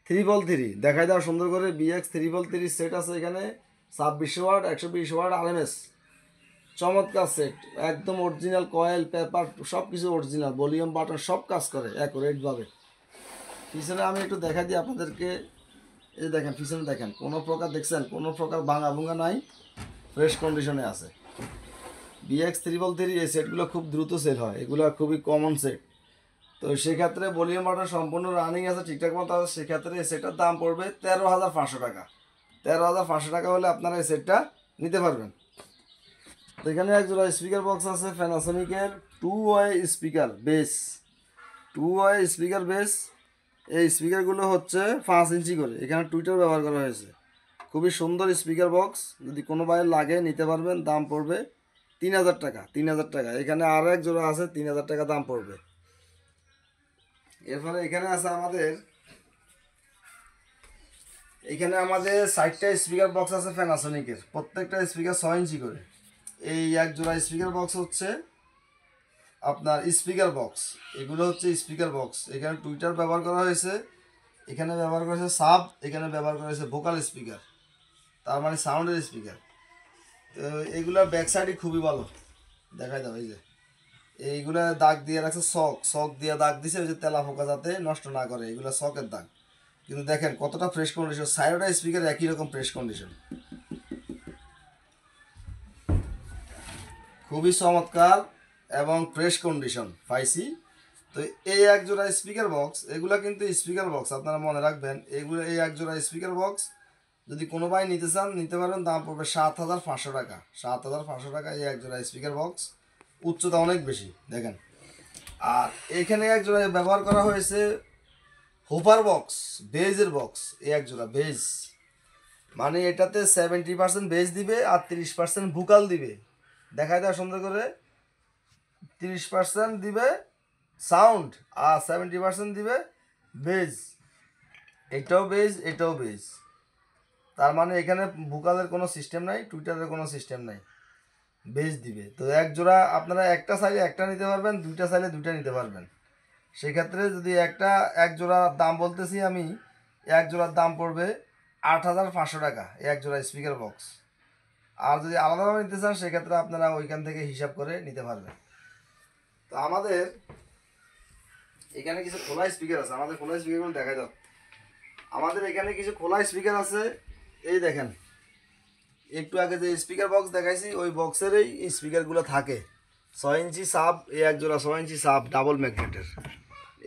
3x3, দেখাই দাও সুন্দর করে। BX 3x3 সেট আছে এখানে, 2600 ওয়াট 120 ওয়াট RMS, চমৎকার সেট, একদম অরিজিনাল কয়েল পেপার সব কিছু অরিজিনাল, ভলিউম বাটন সব কাজ করে অ্যাকুরেটভাবে। পিছনে আমি একটু দেখা দিই আপনাদেরকে, এই দেখেন পিছনে দেখেন, কোনো প্রকার দেখছেন কোনো প্রকার ভাঙা ভুঙা নাই, ফ্রেশ কন্ডিশনে আছে। BX 3x3 এই সেটগুলো খুব দ্রুত সেল হয়, এগুলো খুবই কমন সেট। তো সেক্ষেত্রে ভলিউম বাটন সম্পূর্ণ রানিং আছে, ঠিকঠাক মতো আছে, সেক্ষেত্রে এই সেটটার দাম পড়বে 13,500 টাকা। 13,500 টাকা হলে আপনারা এই সেটটা নিতে পারবেন। তো এখানে এক জোড়া স্পিকার বক্স আছে প্যানাসোনিকের 2-ওয়ে স্পিকার বেস, 2-ওয়ে স্পিকার বেস। এই স্পিকারগুলো হচ্ছে 5 ইঞ্চি করে, এখানে টুইটার ব্যবহার করা হয়েছে, খুবই সুন্দর স্পিকার বক্স। যদি কোনো বাইরে লাগে নিতে পারবেন, দাম পড়বে 3,000 টাকা, 3,000 টাকা। এখানে আরও এক জোড়া আছে 3,000 টাকা দাম পড়বে। এরপরে এখানে আছে আমাদের 4টা স্পিকার বক্স আছে প্যানাসোনিকের, প্রত্যেকটা স্পিকার 6 ইঞ্চি করে। এই এক জোড়া স্পিকার বক্স হচ্ছে আপনার স্পিকার বক্স, এগুলো হচ্ছে স্পিকার বক্স। এখানে টুইটার ব্যবহার করা হয়েছে, এখানে ব্যবহার করা হয়েছে সাব, এখানে ব্যবহার করা হয়েছে ভোকাল স্পিকার, তার মানে সাউন্ডের স্পিকার। তো এগুলোর ব্যাক সাইডই খুবই ভালো, দেখাই দাও। এই যে এইগুলো দাগ দিয়ে রাখছে, শক দিয়ে দাগ দিছে, ওই যে তেলা পোকা যাতে নষ্ট না করে, এগুলো শকের দাগ। কিন্তু দেখেন কতটা ফ্রেশ কন্ডিশন, সাইডটা স্পিকার একই রকম ফ্রেশ কন্ডিশন, খুবই চমৎকার এবং ফ্রেশ কন্ডিশন পাইছি। তো এই এক জোড়া স্পিকার বক্স, এগুলো কিন্তু স্পিকার বক্স আপনারা মনে রাখবেন, এগুলো এই এক জোড়া স্পিকার বক্স যদি কোনো ভাই নিতে চান নিতে পারেন, দাম পড়বে 7,500 টাকা, 7,500 টাকা এই এক জোড়া স্পিকার বক্স। উচ্চতা অনেক বেশি দেখেন। আর এখানে এক জোড়া ব্যবহার করা হয়েছে হুপার বক্স, বেজের বক্স, এই এক জোড়া বেজ, মানে এটাতে 70% বেজ দিবে আর 30% ভোকাল দিবে। দেখায় দেওয়া সুন্দর করে, 30% দিবে সাউন্ড আর 70% দিবে বেজ। এটাও বেজ, এটাও বেজ, তার মানে এখানে ভোকালের কোনো সিস্টেম নাই, টুইটারের কোনো সিস্টেম নাই, বেজ দিবে। তো এক জোড়া আপনারা একটা চাইলে একটা নিতে পারবেন, দুইটা চাইলে দুইটা নিতে পারবেন। সেক্ষেত্রে যদি এক জোড়ার দাম বলতেছি আমি, এক জোড়ার দাম পড়বে 8,500 টাকা এক জোড়া স্পিকার বক্স। আর যদি আলাদাভাবে নিতে চান সেক্ষেত্রে আপনারা ওইখান থেকে হিসাব করে নিতে পারবেন। তো আমাদের এখানে কিছু খোলা স্পিকার আছে, আমাদের খোলা স্পিকারগুলো দেখা দাও। আমাদের এখানে কিছু খোলা স্পিকার আছে, এই দেখেন একটু আগে যে স্পিকার বক্স দেখাইছি ওই বক্সেরই স্পিকারগুলো থাকে। 6 ইঞ্চি সাব, এই এক জোড়া 6 ইঞ্চি সাব ডাবল ম্যাগনেটের,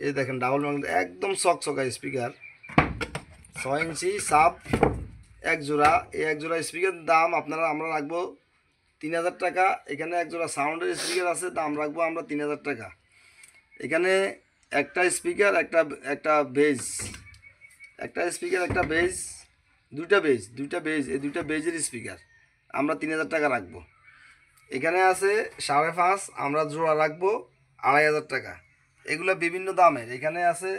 এই দেখেন ডাবল ম্যাগনেট একদম চকচকা স্পিকার। 6 ইঞ্চি সাব এক জোড়া, এই এক জোড়া স্পিকার দাম আমরা রাখবো 3000 টাকা। এখানে এক জোড়া সাউন্ডের স্পিকার আছে, দাম রাখবো আমরা 3000 টাকা। এখানে একটা স্পিকার একটা একটা বেজ, একটা স্পিকার একটা বেজ, দুইটা বেজ, এই দুইটা বেজের স্পিকার আমরা 3000 টাকা রাখবো। এখানে আছে 5.5, আমরা জোড়া রাখবো 2500 টাকা। এগুলো বিভিন্ন দামের, এখানে আছে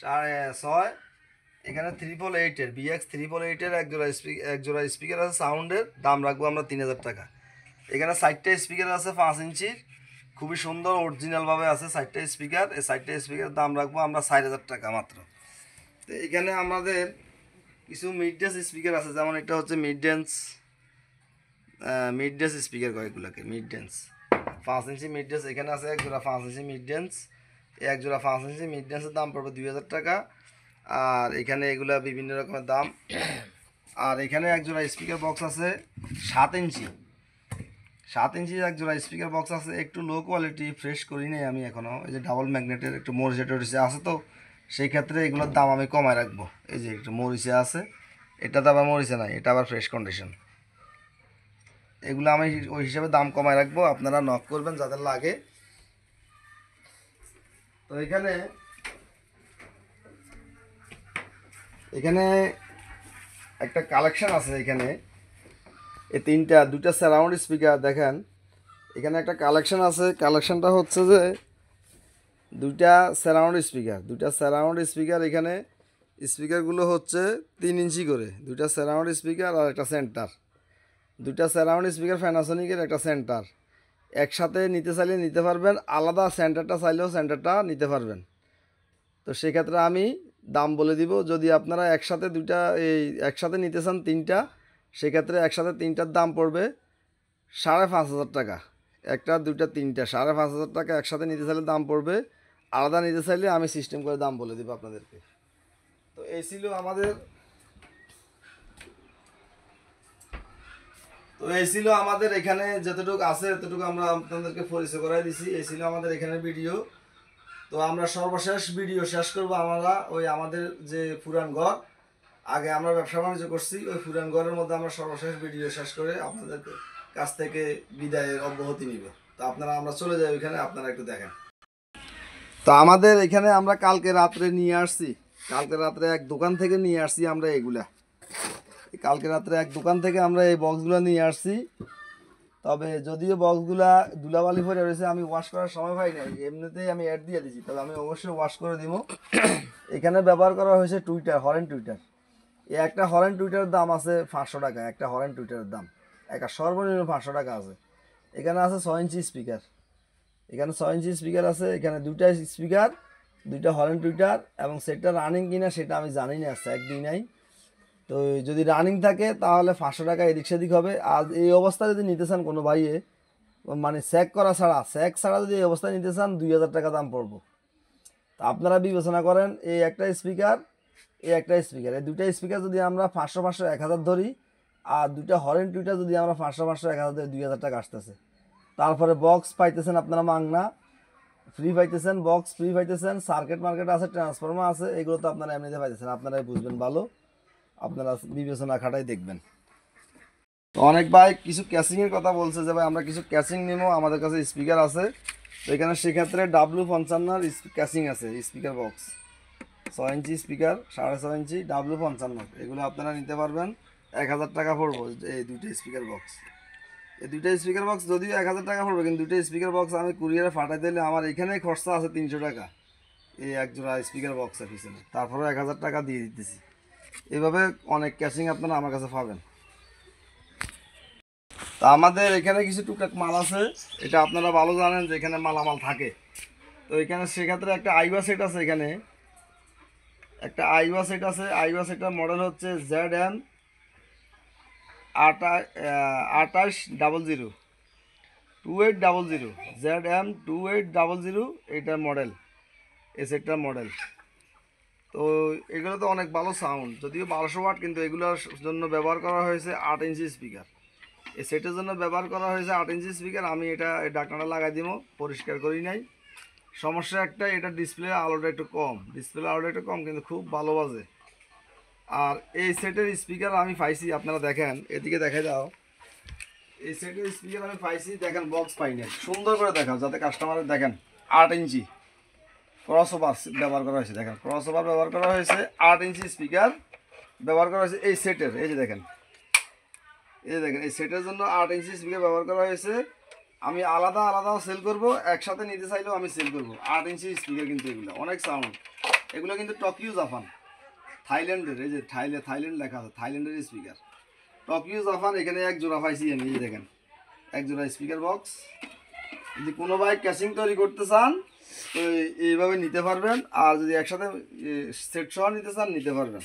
6.5, এখানে 888-এর BX 888-এর এক জোড়া স্পিকার আছে সাউন্ডের, দাম রাখবো আমরা 3000 টাকা। এখানে 4টা স্পিকার আছে 5 ইঞ্চির, খুবই সুন্দর অরিজিনালভাবে আছে 4টা স্পিকার, এই 4টা স্পিকারের দাম রাখবো আমরা 4000 টাকা মাত্র। তো এখানে আমাদের কিছু মিড রেঞ্জ স্পিকার আছে, যেমন এটা হচ্ছে মিড রেঞ্জ স্পিকার কয়েকগুলোকে মিড রেঞ্জ 5 ইঞ্চি মিড রেঞ্জ। এখানে আছে এক জোড়া 5 ইঞ্চি মিড রেঞ্জ, এক জোড়া 5 ইঞ্চি মিড রেঞ্জের দাম পড়বে 2000 টাকা। আর এখানে এগুলা বিভিন্ন রকমের দাম। আর এখানে এক জোড়া স্পিকার বক্স আছে 7 ইঞ্চি, 7 ইঞ্চির এক জোড়া স্পিকার বক্স আছে, একটু লো কোয়ালিটি, ফ্রেশ করি নাই আমি এখনও। এই যে ডাবল ম্যাগনেটের একটু মরিচে টরিচে আছে, তো সেই ক্ষেত্রে এগুলোর দাম আমি কমায় রাখবো। এই যে একটু মরিচে আছে, এটা তো আবার মরিচে নাই, এটা আবার ফ্রেশ কন্ডিশন। এগুলো আমি ওই হিসাবে দাম কমায় রাখবো, আপনারা নক করবেন যাদের লাগে। তো এখানে একটা কালেকশন আছে, এখানে এই দুইটা সারাউন্ড স্পিকার দেখেন। এখানে একটা কালেকশন আছে, কালেকশনটা হচ্ছে যে দুইটা সারাউন্ড স্পিকার। এখানে স্পিকারগুলো হচ্ছে 3 ইঞ্চি করে, দুইটা সারাউন্ড স্পিকার আর একটা সেন্টার, দুইটা সারাউন্ড স্পিকার প্যানাসোনিকের, একটা সেন্টার। একসাথে নিতে চাইলে নিতে পারবেন, আলাদা সেন্টারটা চাইলেও সেন্টারটা নিতে পারবেন। তো সেক্ষেত্রে আমি দাম বলে দিব, যদি আপনারা একসাথে নিতে চান তিনটা, সেক্ষেত্রে একসাথে তিনটার দাম পড়বে 5500 টাকা। একটা দুইটা তিনটা 5500 টাকা একসাথে নিতে চাইলে দাম পড়বে, আলাদা নিতে চাইলে আমি সিস্টেম করে দাম বলে দিব আপনাদেরকে। তো এই ছিল আমাদের এখানে যতটুকু আছে ততটুকু আমরা আপনাদেরকে পরিচয় করাই দিছি। এই ছিল আমাদের এখানে ভিডিও। তো আমরা সর্বশেষ ভিডিও শেষ করব আমরা আমাদের যে পুরান ঘর, আগে আমরা ব্যবসা বাণিজ্য করছি, ওই পুরান ঘরের মধ্যে আমরা সর্বশেষ ভিডিও শেষ করে আপনাদের কাছ থেকে বিদায়ের অব্যাহতি নিব। তো আমরা চলে যাই ওইখানে, আপনারা একটু দেখেন। তো আমাদের এখানে আমরা কালকে রাত্রে এক দোকান থেকে নিয়ে আসছি আমরা এগুলা। কালকে রাত্রে এক দোকান থেকে আমরা এই বক্সগুলো নিয়ে আসছি। তবে যদিও বক্সগুলা ধুলাবালি পরে রয়েছে, আমি ওয়াশ করার সময় পাই নাই, এমনিতেই আমি অ্যাড দিয়ে দিচ্ছি, তবে আমি অবশ্যই ওয়াশ করে দিব। এখানে ব্যবহার করা হয়েছে হরেন টুইটার। এই একটা হরেন টুইটারের দাম আছে 500 টাকা, একটা হরেন টুইটারের দাম একটা সর্বনিম্ন 500 টাকা আছে। এখানে আছে 6 ইঞ্চি স্পিকার, আছে। এখানে দুইটা স্পিকার, দুইটা হরেন টুইটার, এবং সেটটা রানিং কিনা সেটা আমি জানি না, স্যাক দিই নাই। তো যদি রানিং থাকে তাহলে 500 টাকা এদিক সেদিক হবে। আর এই অবস্থায় যদি নিতে চান কোনো ভাইয়ে, মানে স্যাক ছাড়া যদি এই অবস্থায় নিতে চান 2000 টাকা দাম পড়বো। তা আপনারা বিবেচনা করেন, এই একটা স্পিকার এই দুইটা স্পিকার যদি আমরা 500 1000 ধরি, আর দুইটা হরেন টুইটার যদি আমরা 500 1000 ধরি, 2000 টাকা আসতেছে। তারপরে বক্স পাইতেছেন আপনারা মাংনা ফ্রি পাইতেছেন, বক্স ফ্রি পাইতেছেন, সার্কিট আছে, ট্রান্সফরমার আছে, এগুলো তো আপনারা এমনিতে পাইতেছেন, আপনারাই বুঝবেন ভালো, আপনারা বিবেচনা খাটাই দেখবেন। তো অনেক ভাই কিছু ক্যাচিংয়ের কথা বলছে যে ভাই আমরা কিছু ক্যাচিং নেবো, আমাদের কাছে স্পিকার আছে। তো এখানে সেক্ষেত্রে W55 ক্যাচিং আছে, স্পিকার বক্স 6 ইঞ্চি স্পিকার, 6.5 ইঞ্চি, W55, এগুলো আপনারা নিতে পারবেন। 1000 টাকা পড়বো এই দুইটা স্পিকার বক্স। এই দুইটা স্পিকার বক্স যদিও 1000 টাকা পড়বে, কিন্তু দুইটা স্পিকার বক্স আমি কুরিয়ারে পাঠাই দিলে আমার এখানেই খরচা আছে 300 টাকা এই এক জোড়া স্পিকার বক্সের পিছনে, তারপরে 1000 টাকা দিয়ে দিতেছি। এইভাবে অনেক ক্যাচিং আপনারা আমার কাছে পাবেন। তা আমাদের এখানে কিছু টুকটাক মাল আছে, এটা আপনারা ভালো জানেন যে এখানে মালামাল থাকে। তো এখানে সেক্ষেত্রে একটা আইওয়া সেট আছে, এখানে একটা আইওয়া সেটের মডেল হচ্ছে ZM 2800 2800 ZM 2800, এইটার মডেল। এই সেটটার মডেল। তো এগুলো তো অনেক ভালো সাউন্ড, যদিও 1200 ওয়াট, কিন্তু এগুলোর জন্য ব্যবহার করা হয়েছে 8 ইঞ্চি স্পিকার। এই সেটের জন্য ব্যবহার করা হয়েছে 8 ইঞ্চি স্পিকার। আমি এটা এই ঢাকনাটা লাগাই দিব, পরিষ্কার করি নাই। সমস্যা একটা, এটা ডিসপ্লে আলোটা একটু কম, কিন্তু খুব ভালো বাজে। আর এই সেটের স্পিকার আমি পাইছি, আপনারা দেখেন, এদিকে দেখে যাও, এই সেটের স্পিকার আমি পাইছি, দেখেন বক্স পাই না, সুন্দর করে দেখাও যাতে কাস্টমারের দেখেন। 8 ইঞ্চি ক্রস ওভার ব্যবহার করা হয়েছে, দেখেন ক্রস ওভার ব্যবহার করা হয়েছে, 8 ইঞ্চি স্পিকার ব্যবহার করা হয়েছে এই সেটের। এই যে দেখেন, এই সেটের জন্য 8 ইঞ্চি স্পিকার ব্যবহার করা হয়েছে। আমি আলাদা আলাদাও সেল করব, একসাথে নিতে চাইলেও আমি সেল করব। 8 ইঞ্চি স্পিকার কিন্তু এগুলো অনেক সাউন্ড। এগুলো কিন্তু টোকিও জাপান, থাইল্যান্ডের, এই যে থাইল্যান্ড লেখা আছে, থাইল্যান্ডের স্পিকার, টোকিও জাপান। এখানে এক জোড়া পাইছি আমি, এই দেখেন এক জোড়া স্পিকার বক্স। যদি কোনো ভাই ক্যাচিং তৈরি করতে চান তো এইভাবে নিতে পারবেন, আর যদি একসাথে সেট সহ নিতে চান নিতে পারবেন।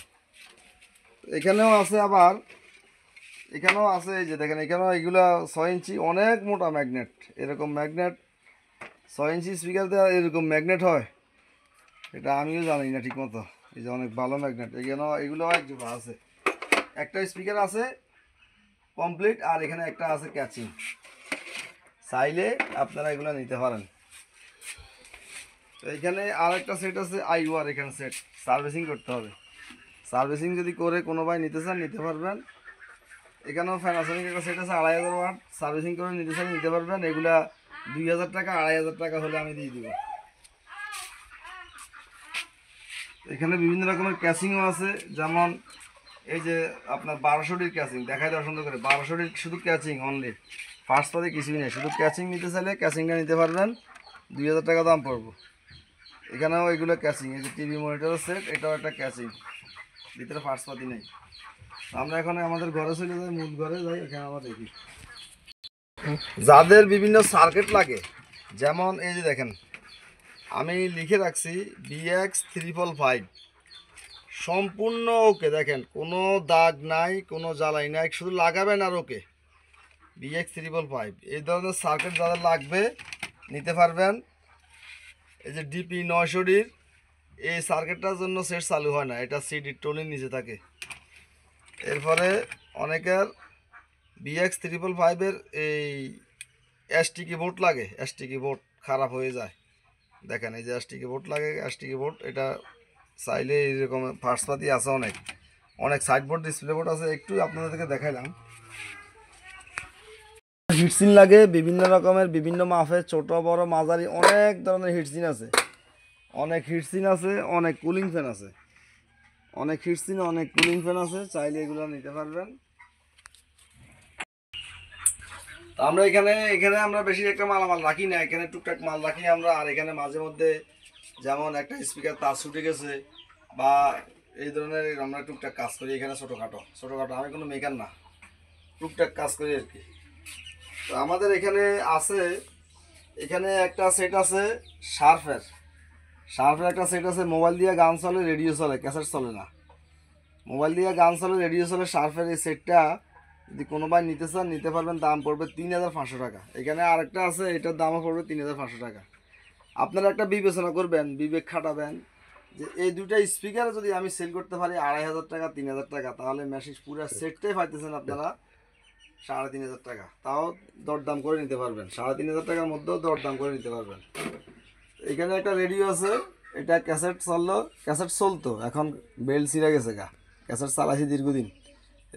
এখানেও আছে, আবার এখানেও আছে, এই যে দেখেন এখানেও এগুলা 6 ইঞ্চি, অনেক মোটা ম্যাগনেট, এরকম ম্যাগনেট 6 ইঞ্চি স্পিকার দেওয়া এরকম ম্যাগনেট হয়, এটা আমিও জানি না ঠিক মতো। এই যে অনেক ভালো ম্যাগনেট, এগুলো এক জোড়া আছে, একটা স্পিকার আছে কমপ্লিট, আর এখানে একটা আছে ক্যাচিং। চাইলে আপনারা এগুলো নিতে পারেন। তো এখানে আর একটা সেট আছে আইওয়ার, এখানে সেট সার্ভিসিং করতে হবে। সার্ভিসিং যদি করে কোনো ভাই নিতে চান নিতে পারবেন। এখানেও প্যানাসোনিক একটা সেট আছে 2500 ওয়াট, সার্ভিসিং করে নিতে চান নিতে পারবেন। এগুলা 2000 টাকা 2500 টাকা হলে আমি দিয়ে দিব। এখানে বিভিন্ন রকমের ক্যাচিংও আছে, যেমন এই যে আপনার 1200 ক্যাচিং দেখাই দেওয়া সুন্দর করে, 1200 শুধু ক্যাচিং অনলি, ফার্স্ট পাতে কিছুই নেই, শুধু ক্যাচিং নিতে চাইলে ক্যাচিংটা নিতে পারবেন, 2000 টাকা দাম পড়বো। এখানেও এগুলো ক্যাচিং, এই যে টিভি মনিটরের সেট, এটাও একটা ক্যাচিং, ভিতরে ফার্স্ট পাতি নেই। আমরা এখন আমাদের ঘরে চলে যাই, মূল ঘরে যাই, এখানে আমরা দেখি যাদের বিভিন্ন সার্কিট লাগে। যেমন এই যে দেখেন, আমি লিখে রাখছি BX555 সম্পূর্ণ ওকে, দেখেন কোনো দাগ নাই, কোনো জ্বালাই নাই, শুধু লাগাবেন আর ওকে। BX555 এই ধরনের সার্কিট যাদের লাগবে নিতে পারবেন। এই যে DP 900 এই সার্কিটটার জন্য সেট চালু হয় না, এটা সিডি টোনের নিচে থাকে। এরপরে অনেকের BX555 এই এসটি কিবোর্ড লাগে, এসটি কিবোর্ড খারাপ হয়ে যায়, দেখেন এই যে এসটি কিবোর্ড লাগে, এসটি কিবোর্ড এটা চাইলে এইরকম ফার্স্টপাতি আছে, অনেক অনেক সাইডবোর্ড ডিসপ্লে বোর্ড আছে, একটু আপনাদেরকে দেখাইলাম। হিটসিন লাগে বিভিন্ন রকমের, বিভিন্ন মাপের, ছোট বড় মাঝারি, অনেক ধরনের হিটসিন আছে, অনেক হিটসিন আছে, অনেক কুলিং ফ্যান আছে, অনেক হিটসিন অনেক কুলিং ফ্যান আছে, চাইলে এগুলো নিতে পারবেন। আমরা এখানে আমরা বেশি একটা মালামাল রাখি না, এখানে টুকটাক মাল রাখি আমরা। আর এখানে মাঝে মধ্যে যেমন একটা স্পিকার তার ছুটে গেছে বা এই ধরনের আমরা টুকটাক কাজ করি এখানে, ছোটোখাটো। আমি কোনো মেকার না, টুকটাক কাজ করি আর কি। তো আমাদের এখানে আছে, এখানে একটা সেট আছে শার্পের একটা সেট আছে। মোবাইল দিয়ে গান চলে, রেডিও চলে, ক্যাসেট চলে না। মোবাইল দিয়ে গান চলে, রেডিও চলে, শার্পের এই সেটটা যদি কোনো ভাই নিতে চান নিতে পারবেন, দাম পড়বে 3500 টাকা। এখানে আরেকটা আছে, এটার দামও পড়বে 3500 টাকা। আপনারা একটা বিবেচনা করবেন, বিবেক খাটাবেন, যে এই দুইটা স্পিকার যদি আমি সেল করতে পারি 2500 টাকা 3000 টাকা, তাহলে মেশিন পুরো সেটটাই পাইতেছেন আপনারা 3500 টাকা। তাও দরদাম করে নিতে পারবেন, 3500 টাকার মধ্যেও দরদাম করে নিতে পারবেন। এখানে একটা রেডিও আছে, এটা ক্যাসেট চলতো, এখন বেল্ট ছিঁড়ে গেছে গা, ক্যাসেট চালাইছি দীর্ঘদিন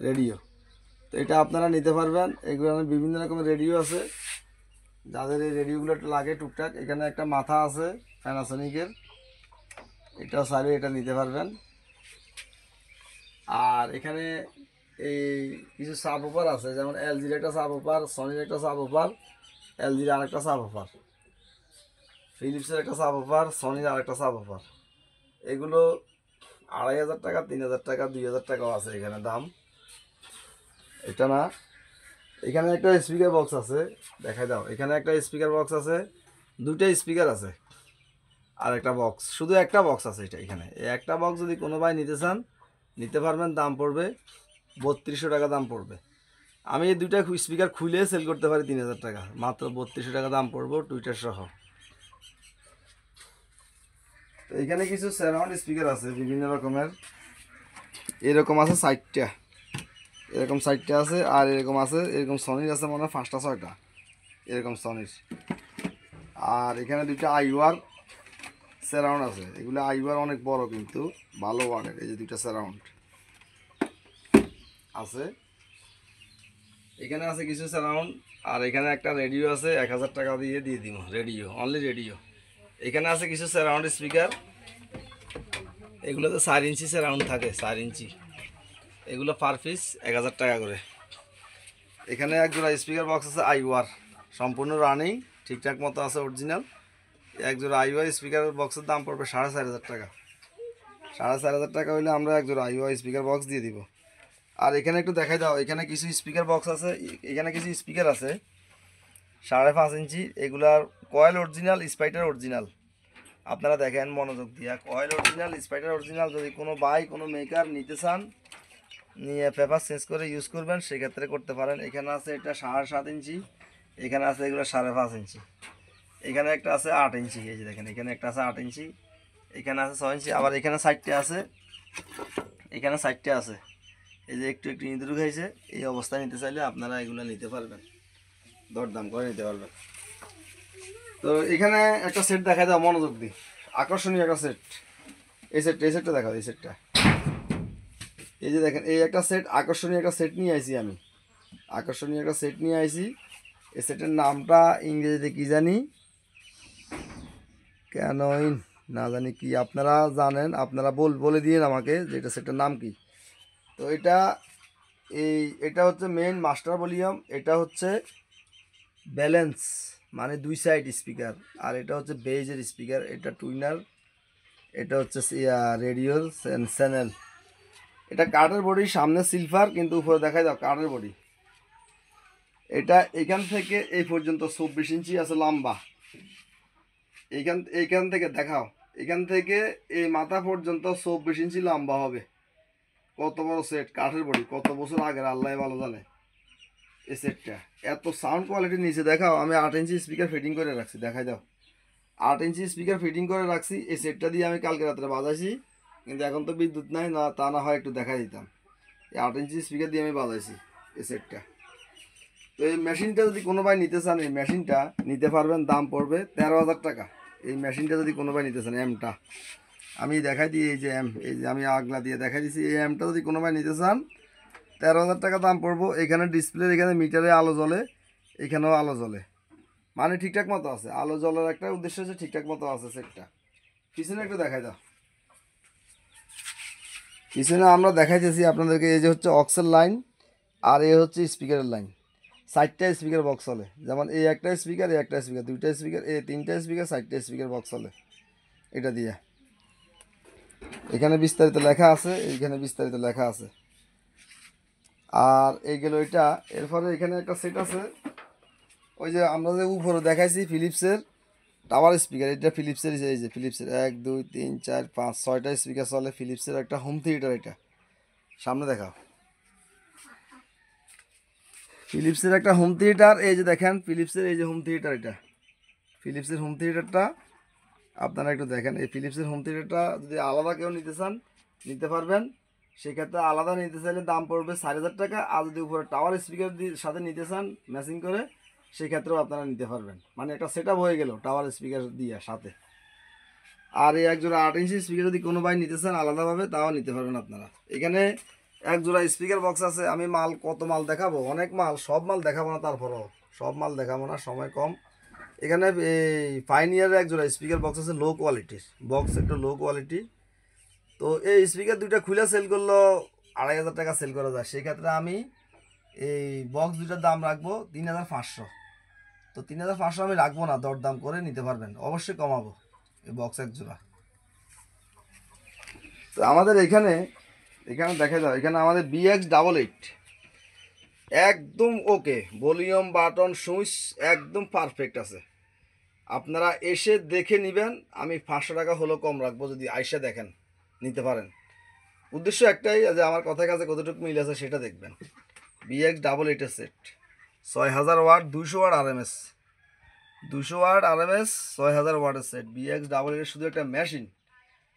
রেডিও। তো এটা আপনারা নিতে পারবেন। এগুলো বিভিন্ন রকমের রেডিও আছে, যাদের এই রেডিওগুলো একটু লাগে টুকটাক। এখানে একটা মাথা আছে প্যানাসোনিকের, এটাও চাইলে এটা নিতে পারবেন। আর এখানে এই কিছু সাব ওপার আছে, যেমন এলজির একটা সাব ওপার, সনির একটা সাব ওপার, এলজির আরেকটা সাব ওপার, ফিলিপসের একটা সাব ওপার, সনির আরেকটা সাব ওপার। এগুলো 2500 টাকা 3000 টাকা 2000 টাকাও আছে এখানে দাম। এটা না, এখানে একটা স্পিকার বক্স আছে, দেখাই দাও। এখানে একটা স্পিকার বক্স আছে, দুইটা স্পিকার আছে, আর একটা বক্স, শুধু একটা বক্স আছে এটা এখানে। এই একটা বক্স যদি কোনো ভাই নিতে চান নিতে পারবেন, দাম পড়বে 3200 টাকা দাম পড়বে। আমি এই দুইটা স্পিকার খুলে সেল করতে পারি 3000 টাকা, মাত্র 3200 টাকা দাম পড়বো টুইটার সহ। তো এখানে কিছু সারাউন্ড স্পিকার আছে বিভিন্ন রকমের, এরকম আছে 60টা, এরকম 60টা আছে, আর এরকম আছে, এরকম সনির আছে মনে হয় 5টা 6টা এরকম সনির। আর এখানে দুইটা আইওয়ার সারাউন্ড আছে, এগুলো আইওয়ার অনেক বড় কিন্তু ভালো ওয়ার্ডের। এই যে দুইটা সারাউন্ড আছে, এখানে আছে কিছু সারাউন্ড। আর এখানে একটা রেডিও আছে, 1000 টাকা দিয়ে দিব রেডিও, অনলি রেডিও। এখানে আছে কিছু সারাউন্ড স্পিকার, এগুলোতে 4 ইঞ্চি সারাউন্ড থাকে, 4 ইঞ্চি, এগুলো পার পিস 1000 টাকা করে। এখানে এক জোড়া স্পিকার বক্স আছে আইওয়ার, সম্পূর্ণ রানিং ঠিকঠাক মতো আছে, অরিজিনাল। এক জোড়া আইওয়ার স্পিকার বক্সের দাম পড়বে 4500 টাকা। 4500 টাকা হইলে আমরা এক জোড়া আইওয়ার স্পিকার বক্স দিয়ে দিব। আর এখানে একটু দেখাই দাও, এখানে কিছু স্পিকার বক্স আছে, এখানে কিছু স্পিকার আছে 5.5 ইঞ্চি, এগুলার কয়েল অরিজিনাল, স্পাইটার অরিজিনাল। আপনারা দেখেন মনোযোগ দিয়া, কয়েল অরিজিনাল, স্পাইটার অরিজিনাল। যদি কোনো বাই কোনো মেকার নিতে চান, নিয়ে পেপার চেঞ্জ করে ইউজ করবেন, সেক্ষেত্রে করতে পারেন। এখানে আছে এটা 7.5 ইঞ্চি, এখানে আছে এগুলো 5.5 ইঞ্চি, এখানে একটা আছে 8 ইঞ্চি। এই যে দেখেন এখানে একটা আছে 8 ইঞ্চি, এখানে আছে 6 ইঞ্চি, আবার এখানে 60টা আছে, এখানে 60টা আছে। এই যে একটু একটু ইঁদুর খাইছে, এই অবস্থায় নিতে চাইলে আপনারা এগুলো নিতে পারবেন, দরদাম করে নিতে পারবেন। তো এখানে একটা সেট দেখা দাও মনোযোগ দিই, আকর্ষণীয় একটা সেট। এই সেটটা দেখাও, এই সেটটা, এই যে দেখেন এই একটা সেট, আকর্ষণীয় একটা সেট নিয়ে আইছি আমি, আকর্ষণীয় একটা সেট নিয়ে আইছি। এই সেটের নামটা ইংরেজিতে কি জানি, ক্যানোইন না জানি কি, আপনারা জানেন, আপনারা বলে দিন আমাকে যে এটা সেটের নাম কি। তো এটা হচ্ছে মেইন মাস্টার ভলিউম, এটা হচ্ছে ব্যালেন্স মানে 2 সাইড স্পিকার, আর এটা হচ্ছে বেজের স্পিকার, এটা টুইনার, এটা হচ্ছে রেডিওর চ্যানেল। এটা কাঠের বডি, সামনে সিলভার কিন্তু উপরে দেখা যাও কাঠের বডি। এটা এখান থেকে এই পর্যন্ত 24 ইঞ্চি আছে লম্বা, এইখান থেকে দেখাও, এখান থেকে এই মাথা পর্যন্ত 24 ইঞ্চি লম্বা হবে। কত বড় সেট, কাঠের বডি, কত বছর আগের আল্লাহ ভালো জানে। এই সেটটা এত সাউন্ড কোয়ালিটি নিচে দেখাও, আমি 8 ইঞ্চি স্পিকার ফিটিং করে রাখছি, দেখাই দাও, 8 ইঞ্চি স্পিকার ফিটিং করে রাখছি। এই সেটটা দিয়ে আমি কালকে রাত্রে বাজাইছি, কিন্তু এখন তো বিদ্যুৎ নাই, না তা না হয় একটু দেখাই দিতাম। এই 8 ইঞ্চি স্পিকার দিয়ে আমি বাজাইছি এই সেটটা। তো এই মেশিনটা যদি কোনো ভাই নিতে চান, এই মেশিনটা নিতে পারবেন, দাম পড়বে 13,000 টাকা। এই মেশিনটা যদি কোনো ভাই নিতে চান, এমটা আমি দেখাই দিই, এই যে এম, এই যে আমি আগলা দিয়ে দেখাই দিচ্ছি, এই এমটা যদি কোনো ভাই নিতে চান 13,000 টাকা দাম পড়বো। এখানে ডিসপ্লে, এখানে মিটারে আলো জ্বলে, এখানেও আলো জ্বলে, মানে ঠিকঠাক মতো আছে। আলো জ্বলার একটা উদ্দেশ্য হচ্ছে ঠিকঠাক মতো আছে সেটটা। পিছনে একটু দেখাই দাও, পিছনে আমরা দেখাইতেছি আপনাদেরকে। এই যে হচ্ছে অক্সের লাইন, আর এই হচ্ছে স্পিকারের লাইন। 4টা স্পিকার বক্স চলে, যেমন এই একটা স্পিকার, এই একটা স্পিকার, 2টা স্পিকার, এই 3টা স্পিকার, 4টা স্পিকার বক্স চলে এটা দিয়ে। এখানে বিস্তারিত লেখা আছে, এইখানে বিস্তারিত লেখা আছে। আর এই গেল এটা। এরপরে এখানে একটা সেট আছে, ওই যে আমরা যে উপরে দেখাইছি ফিলিপসের টাওয়ার স্পিকার, এটা ফিলিপসের, এই যে ফিলিপসের 1 2 3 4 5 6টা স্পিকার চলে, ফিলিপসের একটা হোম থিয়েটার। এটা সামনে দেখাও, ফিলিপসের একটা হোম থিয়েটার। এই যে দেখেন ফিলিপসের এই যে হোম থিয়েটার, এটা ফিলিপসের হোম থিয়েটারটা আপনারা একটু দেখেন। এই ফিলিপসের হোম থিয়েটারটা যদি আলাদা কেউ নিতে চান নিতে পারবেন, সেক্ষেত্রে আলাদা নিতে চাইলে দাম পড়বে 4,000 টাকা। আর যদি উপরে টাওয়ার স্পিকার সাথে নিতে চান ম্যাচিং করে, সেক্ষেত্রেও আপনারা নিতে পারবেন, মানে একটা সেট আপ হয়ে গেল টাওয়ার স্পিকার দিয়ে সাথে। আর এই একজোড়া 8 ইঞ্চি স্পিকার যদি কোনো ভাই নিতে চান আলাদাভাবে, তাও নিতে পারবেন আপনারা। এখানে এক জোড়া স্পিকার বক্স আছে। আমি মাল, কত মাল দেখাবো, অনেক মাল, সব মাল দেখাবো না, তারপরও সব মাল দেখাবো না, সময় কম। এখানে এই পাইনিয়ারের এক জোড়া স্পিকার বক্স আছে, লো কোয়ালিটির বক্স, একটু লো কোয়ালিটি। তো এই স্পিকার দুইটা খুলে সেল করলো 2,500 টাকা সেল করা যায়। সেক্ষেত্রে আমি এই বক্স দুইটার দাম রাখবো 3,500। তো 3,500 আমি রাখবো না, দরদাম করে নিতে পারবেন, অবশ্যই কমাবো এই বক্স এক জোড়া। তো আমাদের এখানে দেখা যায়, এখানে আমাদের BX88 একদম ওকে, ভলিউম বাটন সুইচ একদম পারফেক্ট আছে। আপনারা এসে দেখে নেবেন, আমি 500 টাকা হলেও কম রাখবো যদি আইসা দেখেন, নিতে পারেন। উদ্দেশ্য একটাই যে আমার কথার কাছে কতটুকু মিল আছে সেটা দেখবেন। BX88 এর set 6000 watt, 200 watt RMS, 200 watt RMS, 6000 ওয়াটের সেট। BX88 শুধু একটা মেশিন,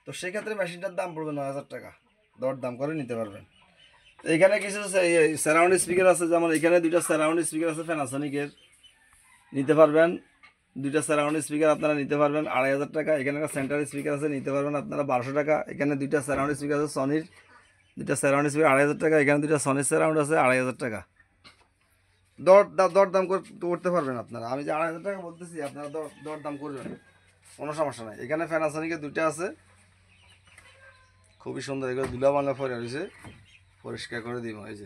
তো সেক্ষেত্রে মেশিনটার দাম পড়বে 9,000 টাকা, দর দাম করে নিতে পারবেন। এখানে কিছু সারাউন্ড স্পিকার আছে, যেমন এখানে দুইটা সারাউন্ড স্পিকার আছে প্যানাসনিকের, নিতে পারবেন। দুইটা সারাউন্ড স্পিকার আপনারা নিতে পারবেন 2,500 টাকা। এখানে একটা সেন্টার স্পিকার আছে, নিতে পারবেন আপনারা 1200 টাকা। এখানে দুইটা সারাউন্ড স্পিকার আছে সনির, দুইটা সারাউন্ড স্পিকার 2,500 টাকা। এখানে দুইটা সনির সারাউন্ড আছে 2,500 টাকা। দর দাম করতে পারবেন আপনারা। আমি যে 2,500 টাকা বলতেছি আপনারা দর দাম করবেন, কোনো সমস্যা নাই। এখানে প্যানাসনিকের দুইটা আছে, খুবই সুন্দর, এগুলো দুলা বাংলা পরে রয়েছে, পরিষ্কার করে দিব। এই যে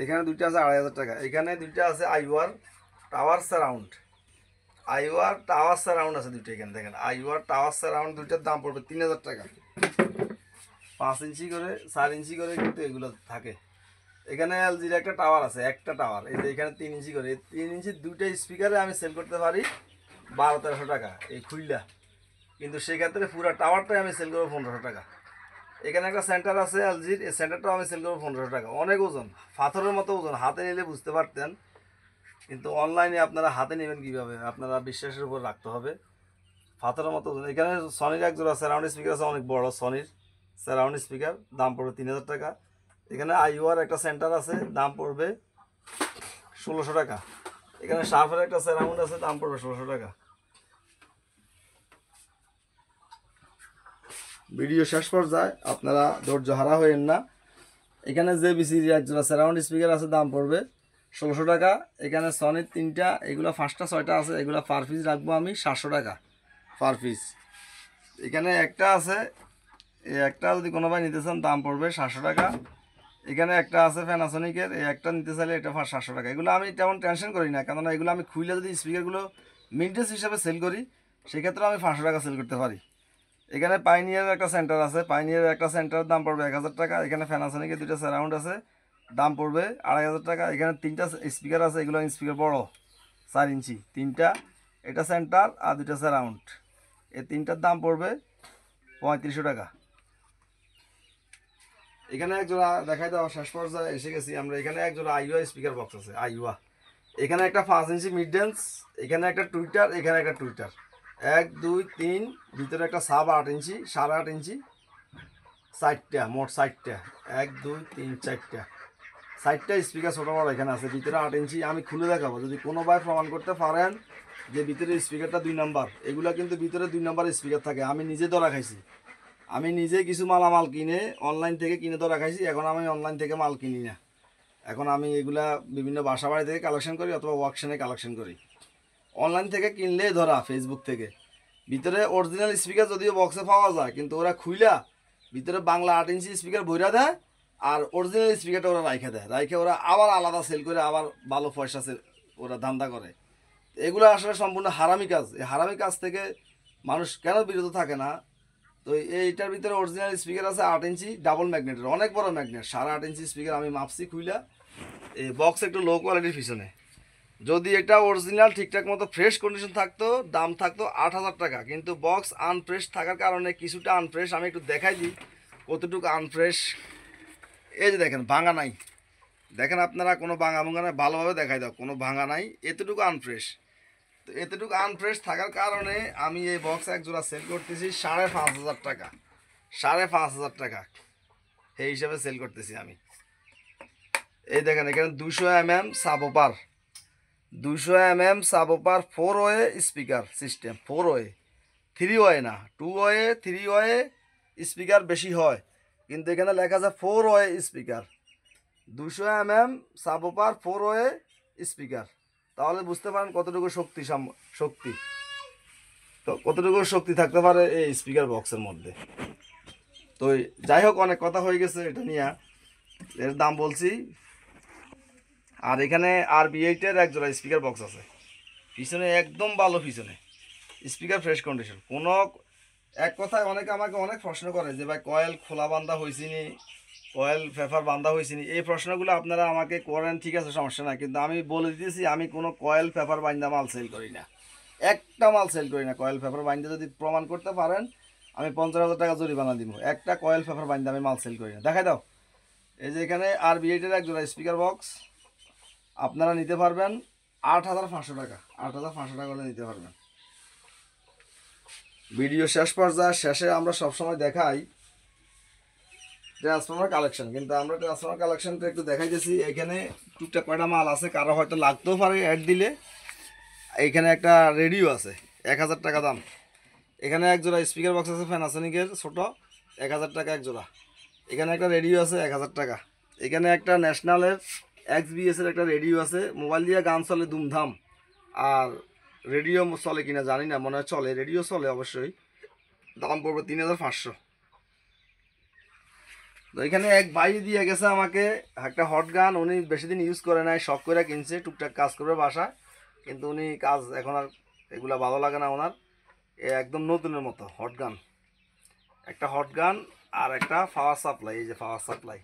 এখানে দুইটা আছে 2,500 টাকা। এখানে দুইটা আছে আইওয়ার টাওয়ার সারাউন্ড, আইওয়ার টাওয়ার সারাউন্ড আছে দুইটা। এখানে দেখেন আইওয়ার টাওয়ার সারাউন্ড, দুইটার দাম পড়বে 3,000 টাকা। 5 ইঞ্চি করে 4 ইঞ্চি করে কিন্তু এগুলো থাকে। এখানে এলজির একটা টাওয়ার আছে, একটা টাওয়ার, এই যে এখানে 3 ইঞ্চি করে, 3 ইঞ্চি দুইটা স্পিকারে আমি সেল করতে পারি 1200-1300 টাকা এই খুললা, কিন্তু সেক্ষেত্রে পুরো টাওয়ারটাই আমি সেল করবো 1500 টাকা। এখানে একটা সেন্টার আছে এলজির, এই সেন্টারটাও আমি সেল করবো 1500 টাকা। অনেক ওজন, পাথরের মতো ওজন, হাতে নিলে বুঝতে পারতেন, কিন্তু অনলাইনে আপনারা হাতে নেবেন কীভাবে, আপনারা বিশ্বাসের উপর রাখতে হবে। পাথরের মতো ওজন। এখানে সনির এক জোড়া সারাউন্ড স্পিকার আছে, অনেক বড় সনির সারাউন্ড স্পিকার, দাম পড়বে 3,000 টাকা। এখানে আইওয়ার একটা সেন্টার আছে, দাম পড়বে 1600 টাকা। এখানে শার্পের একটা সারাউন্ড আছে, দাম পড়বে 1600 টাকা। ভিডিও শেষ পর্যায়ে আপনারা ধৈর্য হারা হইেন না। এখানে যে বিসির একজোড়া সারাউন্ড স্পিকার আছে, দাম পড়বে 1600 টাকা। এখানে সনির 3টা, এগুলো 5টা 6টা আছে, এগুলো পার পিস রাখবো আমি 700 টাকা পার পিস। এখানে একটা আছে, এই একটা যদি কোনো ভাই নিতে চান দাম পড়বে 700 টাকা। এখানে একটা আছে প্যানাসনিকের, এই একটা নিতে চাইলে এটা 700 টাকা। এগুলো আমি তেমন টেনশন করি না, কেননা এগুলো আমি খুলে যদি স্পিকারগুলো মিন্টেন্স হিসাবে সেল করি, সেক্ষেত্রে আমি 500 টাকা সেল করতে পারি। এখানে পাইনিয়ারের একটা সেন্টার আছে, পাইনিয়ারের একটা সেন্টারের দাম পড়বে 1000 টাকা। এখানে প্যানাসনিকের দুইটা সারাউন্ড আছে, দাম পড়বে 2,500 টাকা। এখানে 3টা স্পিকার আছে, এগুলো স্পিকার বড় 4 ইঞ্চি, 3টা, এটা সেন্টার আর 2টা সারাউন্ড, এই 3টার দাম পড়বে 3500 টাকা। এখানে এক জোড়া দেখাই দেওয়া শেষ পর্যায়ে এসে গেছি আমরা। এখানে এক জোড়া আইওয়া স্পিকার বক্স আছে, আইওয়া। এখানে একটা 5 ইঞ্চি মিড ডেন্স, এখানে একটা টুইটার, এখানে একটা টুইটার, 1 2 3, ভিতরে একটা সাব 8 ইঞ্চি, 8.5 ইঞ্চি, 4টা, মোট 4টা, 1 2 3 4টা, 4টা স্পিকার ছোটো বড় এখানে আছে, ভিতরে 8 ইঞ্চি। আমি খুলে দেখাবো, যদি কোনো ভাই প্রমাণ করতে পারেন যে ভিতরে স্পিকারটা 2 নাম্বার, এগুলা কিন্তু ভিতরে 2 নাম্বার স্পিকার থাকে। আমি নিজে ধরা খাইছি, আমি নিজে কিছু মালামাল কিনে অনলাইন থেকে কিনে ধরা খাইছি। এখন আমি অনলাইন থেকে মাল কিনি না, এখন আমি এগুলা বিভিন্ন বাসা বাড়ি থেকে কালেকশন করি অথবা ওয়ার্কশনে কালেকশন করি। অনলাইন থেকে কিনলে ধরা, ফেসবুক থেকে। ভিতরে অরিজিনাল স্পিকার যদিও বক্সে পাওয়া যায়, কিন্তু ওরা খুইলা ভিতরে বাংলা 8 ইঞ্চি স্পিকার বইরা দেয়, আর অরিজিনাল স্পিকারটা ওরা রাইখে দেয়, রাইখে ওরা আবার আলাদা সেল করে আবার ভালো পয়সা ওরা ধান্দা করে। এগুলো আসলে সম্পূর্ণ হারামি কাজ। এই হারামি কাজ থেকে মানুষ কেন বিরত থাকে না? তো এইটার ভিতরে অরিজিনাল স্পিকার আছে 8 ইঞ্চি ডাবল ম্যাগনেটের, অনেক বড় ম্যাগনেট, 8.5 ইঞ্চি স্পিকার আমি মাপছি খুইলা। এই বক্স একটু লো কোয়ালিটির পিছনে। যদি এটা অরিজিনাল ঠিকঠাক মতো ফ্রেশ কন্ডিশন থাকতো, দাম থাকতো 8,000 টাকা, কিন্তু বক্স আনফ্রেশ থাকার কারণে কিছুটা আনফ্রেশ। আমি একটু দেখাই দিই কতটুকু আনফ্রেশ। এই যে দেখেন, ভাঙা নাই, দেখেন আপনারা, কোনো ভাঙা ভাঙা নাই, ভালোভাবে দেখাই দাও, কোনো ভাঙা নাই, এতটুকু আনফ্রেশ। তো এতটুকু আনফ্রেশ থাকার কারণে আমি এই বক্স এক জোড়া সেল করতেছি 5,500 টাকা, 5,500 টাকা এই হিসাবে সেল করতেছি আমি। এই দেখেন, এখানে 200 mm সাবোপার, 200 mm সাবোপার 4 way speaker system, 4 way, 3 way না, 2 ওয়ে 3 ওয়ে স্পিকার বেশি হয়, কিন্তু এখানে লেখা আছে 4 way speaker, 200 mm সাবোপার 4 way speaker. তাহলে বুঝতে পারেন কতটুকু শক্তি, তো কতটুকু শক্তি থাকতে পারে এই স্পিকার বক্সের মধ্যে। তো যাই হোক, অনেক কথা হয়ে গেছে এটা নিয়ে, এর দাম বলছি। আর এখানে RB8-এর এক জোড়া স্পিকার বক্স আছে, পিছনে একদম ভালো, পিছনে স্পিকার ফ্রেশ কন্ডিশন। কোনো এক কথায় অনেকে আমাকে অনেক প্রশ্ন করে যে ভাই কয়েল খোলা বান্ধা হয়েছে নি, কয়েল পেপার বান্ধা হয়েছে নি, এই প্রশ্নগুলো আপনারা আমাকে করেন, ঠিক আছে, সমস্যা নাই, কিন্তু আমি বলে দিতেছি আমি কোনো কয়েল পেপার বান্ধা মাল সেল করি না, একটা মাল সেল করি না। কয়েল পেপার বান্ধা যদি প্রমাণ করতে পারেন আমি 50,000 টাকা জরিমানা দিব। একটা কয়েল পেপার বান্ধা আমি মাল সেল করি না। দেখাই দাও, এই যে এখানে RB8-এর এক জোড়া স্পিকার বক্স আপনারা নিতে পারবেন 8,500 টাকা, 8,500 টাকা করে নিতে পারবেন। ভিডিও শেষ পর্যায়ে শেষে আমরা সবসময় দেখাই ট্রান্সফর্মার কালেকশন, কিন্তু আমরা ট্রান্সফর্মার কালেকশনটা একটু দেখাইতেছি। এখানে টুকটাক কয়টা মাল আছে, কারো হয়তো লাগতেও পারে অ্যাড দিলে। এইখানে একটা রেডিও আছে 1000 টাকা দাম। এখানে এক জোড়া স্পিকার বক্স আছে প্যানাসোনিকের ছোট, 1000 টাকা এক জোড়া। এখানে একটা রেডিও আছে 1000 টাকা। এখানে একটা ন্যাশনালের XBS এর একটা রেডিও আছে, মোবাইল দিয়ে গান চলে ধুমধাম। আর রেডিও চলে কিনা জানি না, মনে হয় চলে, রেডিও চলে অবশ্যই। দাম পড়বে 3500। তো এখানে এক ভাই দিয়ে গেছে আমাকে একটা হট গান, উনি বেশি দিন ইউজ করে নাই, শখ করে কিনছে, টুকটাক কাজ করবে বাসায়, কিন্তু উনি কাজ এখন আর এগুলা ভালো লাগে না ওনার। একদম নতুনের মতো হট গান, একটা হট গান আর একটা পাওয়ার সাপ্লাই। এই যে পাওয়ার সাপ্লাই,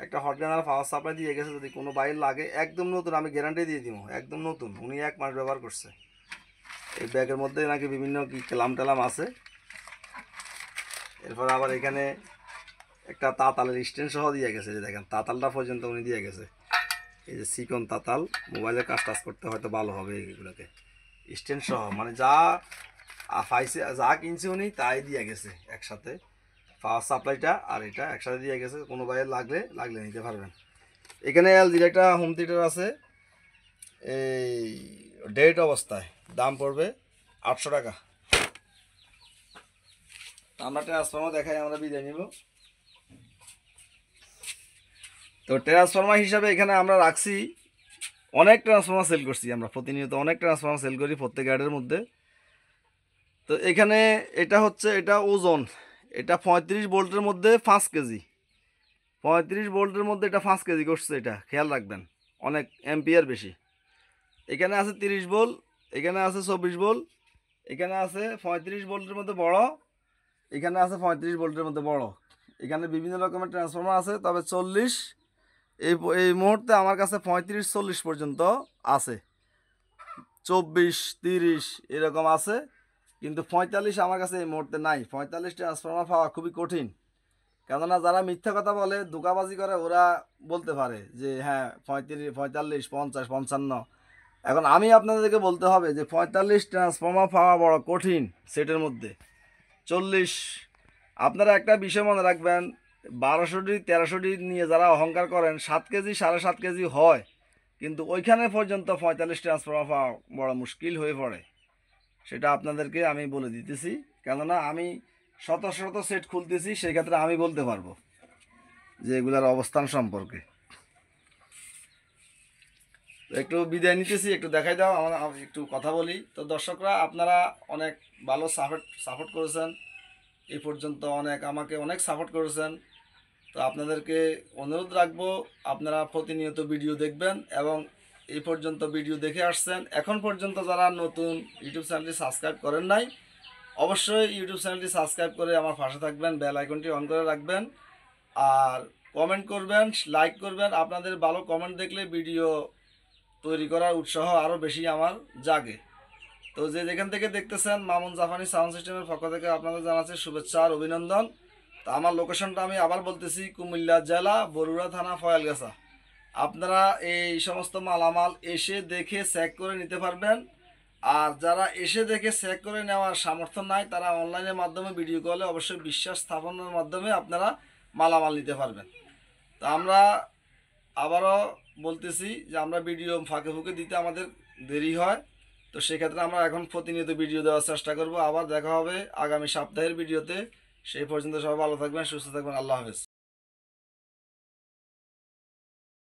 একটা হট গান আর পাওয়ার সাপ্লাই দিয়ে গেছে। যদি কোনো বাইর লাগে একদম নতুন, আমি গ্যারান্টি দিয়ে দিব, একদম নতুন। উনি 1 মাস ব্যবহার করছে। এই ব্যাগের মধ্যে নাকি বিভিন্ন কি ক্যালাম টেলাম আছে। এরপর আবার এখানে একটা তাতালের স্ট্যান্ড সহ দিয়ে গেছে, যে দেখেন তাতালটা পর্যন্ত উনি দিয়ে গেছে। এই যে চিকন তাতাল, মোবাইলের কাজ টাজ করতে হয়তো ভালো হবে এগুলোকে। স্ট্যান্ড সহ মানে যা পাইছে, যা কিনছে উনি তাই দিয়ে গেছে একসাথে। পাওয়ার সাপ্লাইটা আর এটা একসাথে দিয়ে গেছে, কোনো বাইরে লাগলে নিতে পারবেন। এখানে এলজির একটা হোম থিয়েটার আছে, এই ডেট অবস্থায়, দাম পড়বে 800 টাকা। আমরা ট্রান্সফর্মার দেখাই, আমরা বিদায় নিব। তো ট্রান্সফর্মার হিসাবে এখানে আমরা রাখছি অনেক ট্রান্সফর্মার সেল করছি আমরা, প্রতিনিয়ত অনেক ট্রান্সফর্মার সেল করি প্রত্যেক গার্ডের মধ্যে। তো এখানে এটা হচ্ছে, এটা ওজন, এটা 35 ভোল্টের মধ্যে 5 কেজি, 35 ভোল্টের মধ্যে এটা 5 কেজি করছে, এটা খেয়াল রাখবেন, অনেক এম্পিয়ার বেশি। এখানে আছে 30 ভোল্ট, এখানে আছে 24 ভোল্ট, এখানে আছে 35 ভোল্টের মধ্যে বড়, এখানে আছে 35 ভোল্টের মধ্যে বড়। এখানে বিভিন্ন রকমের ট্রান্সফর্মার আছে, তবে 40 এই মুহূর্তে আমার কাছে 35-40 পর্যন্ত আছে, 24-30 এরকম আছে, কিন্তু 45 আমার কাছে এই মুহূর্তে নাই। 45 ট্রান্সফর্মার পাওয়া খুবই কঠিন, কেননা যারা মিথ্যা কথা বলে, ধোঁকাবাজি করে, ওরা বলতে পারে যে হ্যাঁ 35, 45, 50, 55। এখন আমি আপনাদেরকে বলতে হবে যে 45 ট্রান্সফর্মার পাওয়া বড় কঠিন সেটের মধ্যে। 40, আপনারা একটা বিষয় মনে রাখবেন, 1200ডি 1300ডি নিয়ে যারা অহংকার করেন, 7 কেজি 7.5 কেজি হয়, কিন্তু ওইখানে পর্যন্ত 45 ট্রান্সফর্মার পাওয়া বড় মুশকিল হয়ে পড়ে। সেটা আপনাদেরকে আমি বলে দিতেছি, কেননা আমি শত শত সেট খুলতেছি, সেই ক্ষেত্রে আমি বলতে পারবো যে এগুলার অবস্থান সম্পর্কে। একটু বিদায় নিতেছি, একটু দেখাই দাও, আমি একটু কথা বলি। তো দর্শকরা, আপনারা অনেক ভালো সাপোর্ট করেছেন এই পর্যন্ত, আমাকে অনেক সাপোর্ট করেছেন। তো আপনাদেরকে অনুরোধ রাখবো, আপনারা প্রতিনিয়ত ভিডিও দেখবেন এবং এই পর্যন্ত ভিডিও দেখে আসছেন। এখন পর্যন্ত যারা নতুন ইউটিউব চ্যানেলটি সাবস্ক্রাইব করেন নাই, অবশ্যই ইউটিউব চ্যানেলটি সাবস্ক্রাইব করে আমার পাশে থাকবেন, বেল আইকনটি অন করে রাখবেন, আর কমেন্ট করবেন, লাইক করবেন। আপনাদের ভালো কমেন্ট দেখলে ভিডিও তৈরি করার উৎসাহ আরও বেশি আমার জাগে। তো যেখান থেকে দেখতেছেন, মামুন জাপানি সাউন্ড সিস্টেমের পক্ষ থেকে আপনাদের জানাচ্ছি শুভেচ্ছা আর অভিনন্দন। তো আমার লোকেশনটা আমি আবার বলতেছি, কুমিল্লা জেলা, বরুড়া থানা, ফয়ালগাছা। আপনারা এই সমস্ত মালামাল এসে দেখে চেক করে নিতে পারবেন। আর যারা এসে দেখে চেক করে নেওয়ার সামর্থ্য নাই, তারা অনলাইনের মাধ্যমে ভিডিও কলে অবশ্যই বিশ্বাস স্থাপনের মাধ্যমে আপনারা মালামাল নিতে পারবেন। তো আমরা আবারও বলতেছি যে আমরা ভিডিও ফাঁকে ফুঁকে দিতে আমাদের দেরি হয়, তো সেক্ষেত্রে আমরা এখন প্রতিনিয়ত ভিডিও দেওয়ার চেষ্টা করব। আবার দেখা হবে আগামী সপ্তাহের ভিডিওতে। সেই পর্যন্ত সবাই ভালো থাকবেন, সুস্থ থাকবেন। আল্লাহ হাফেজ।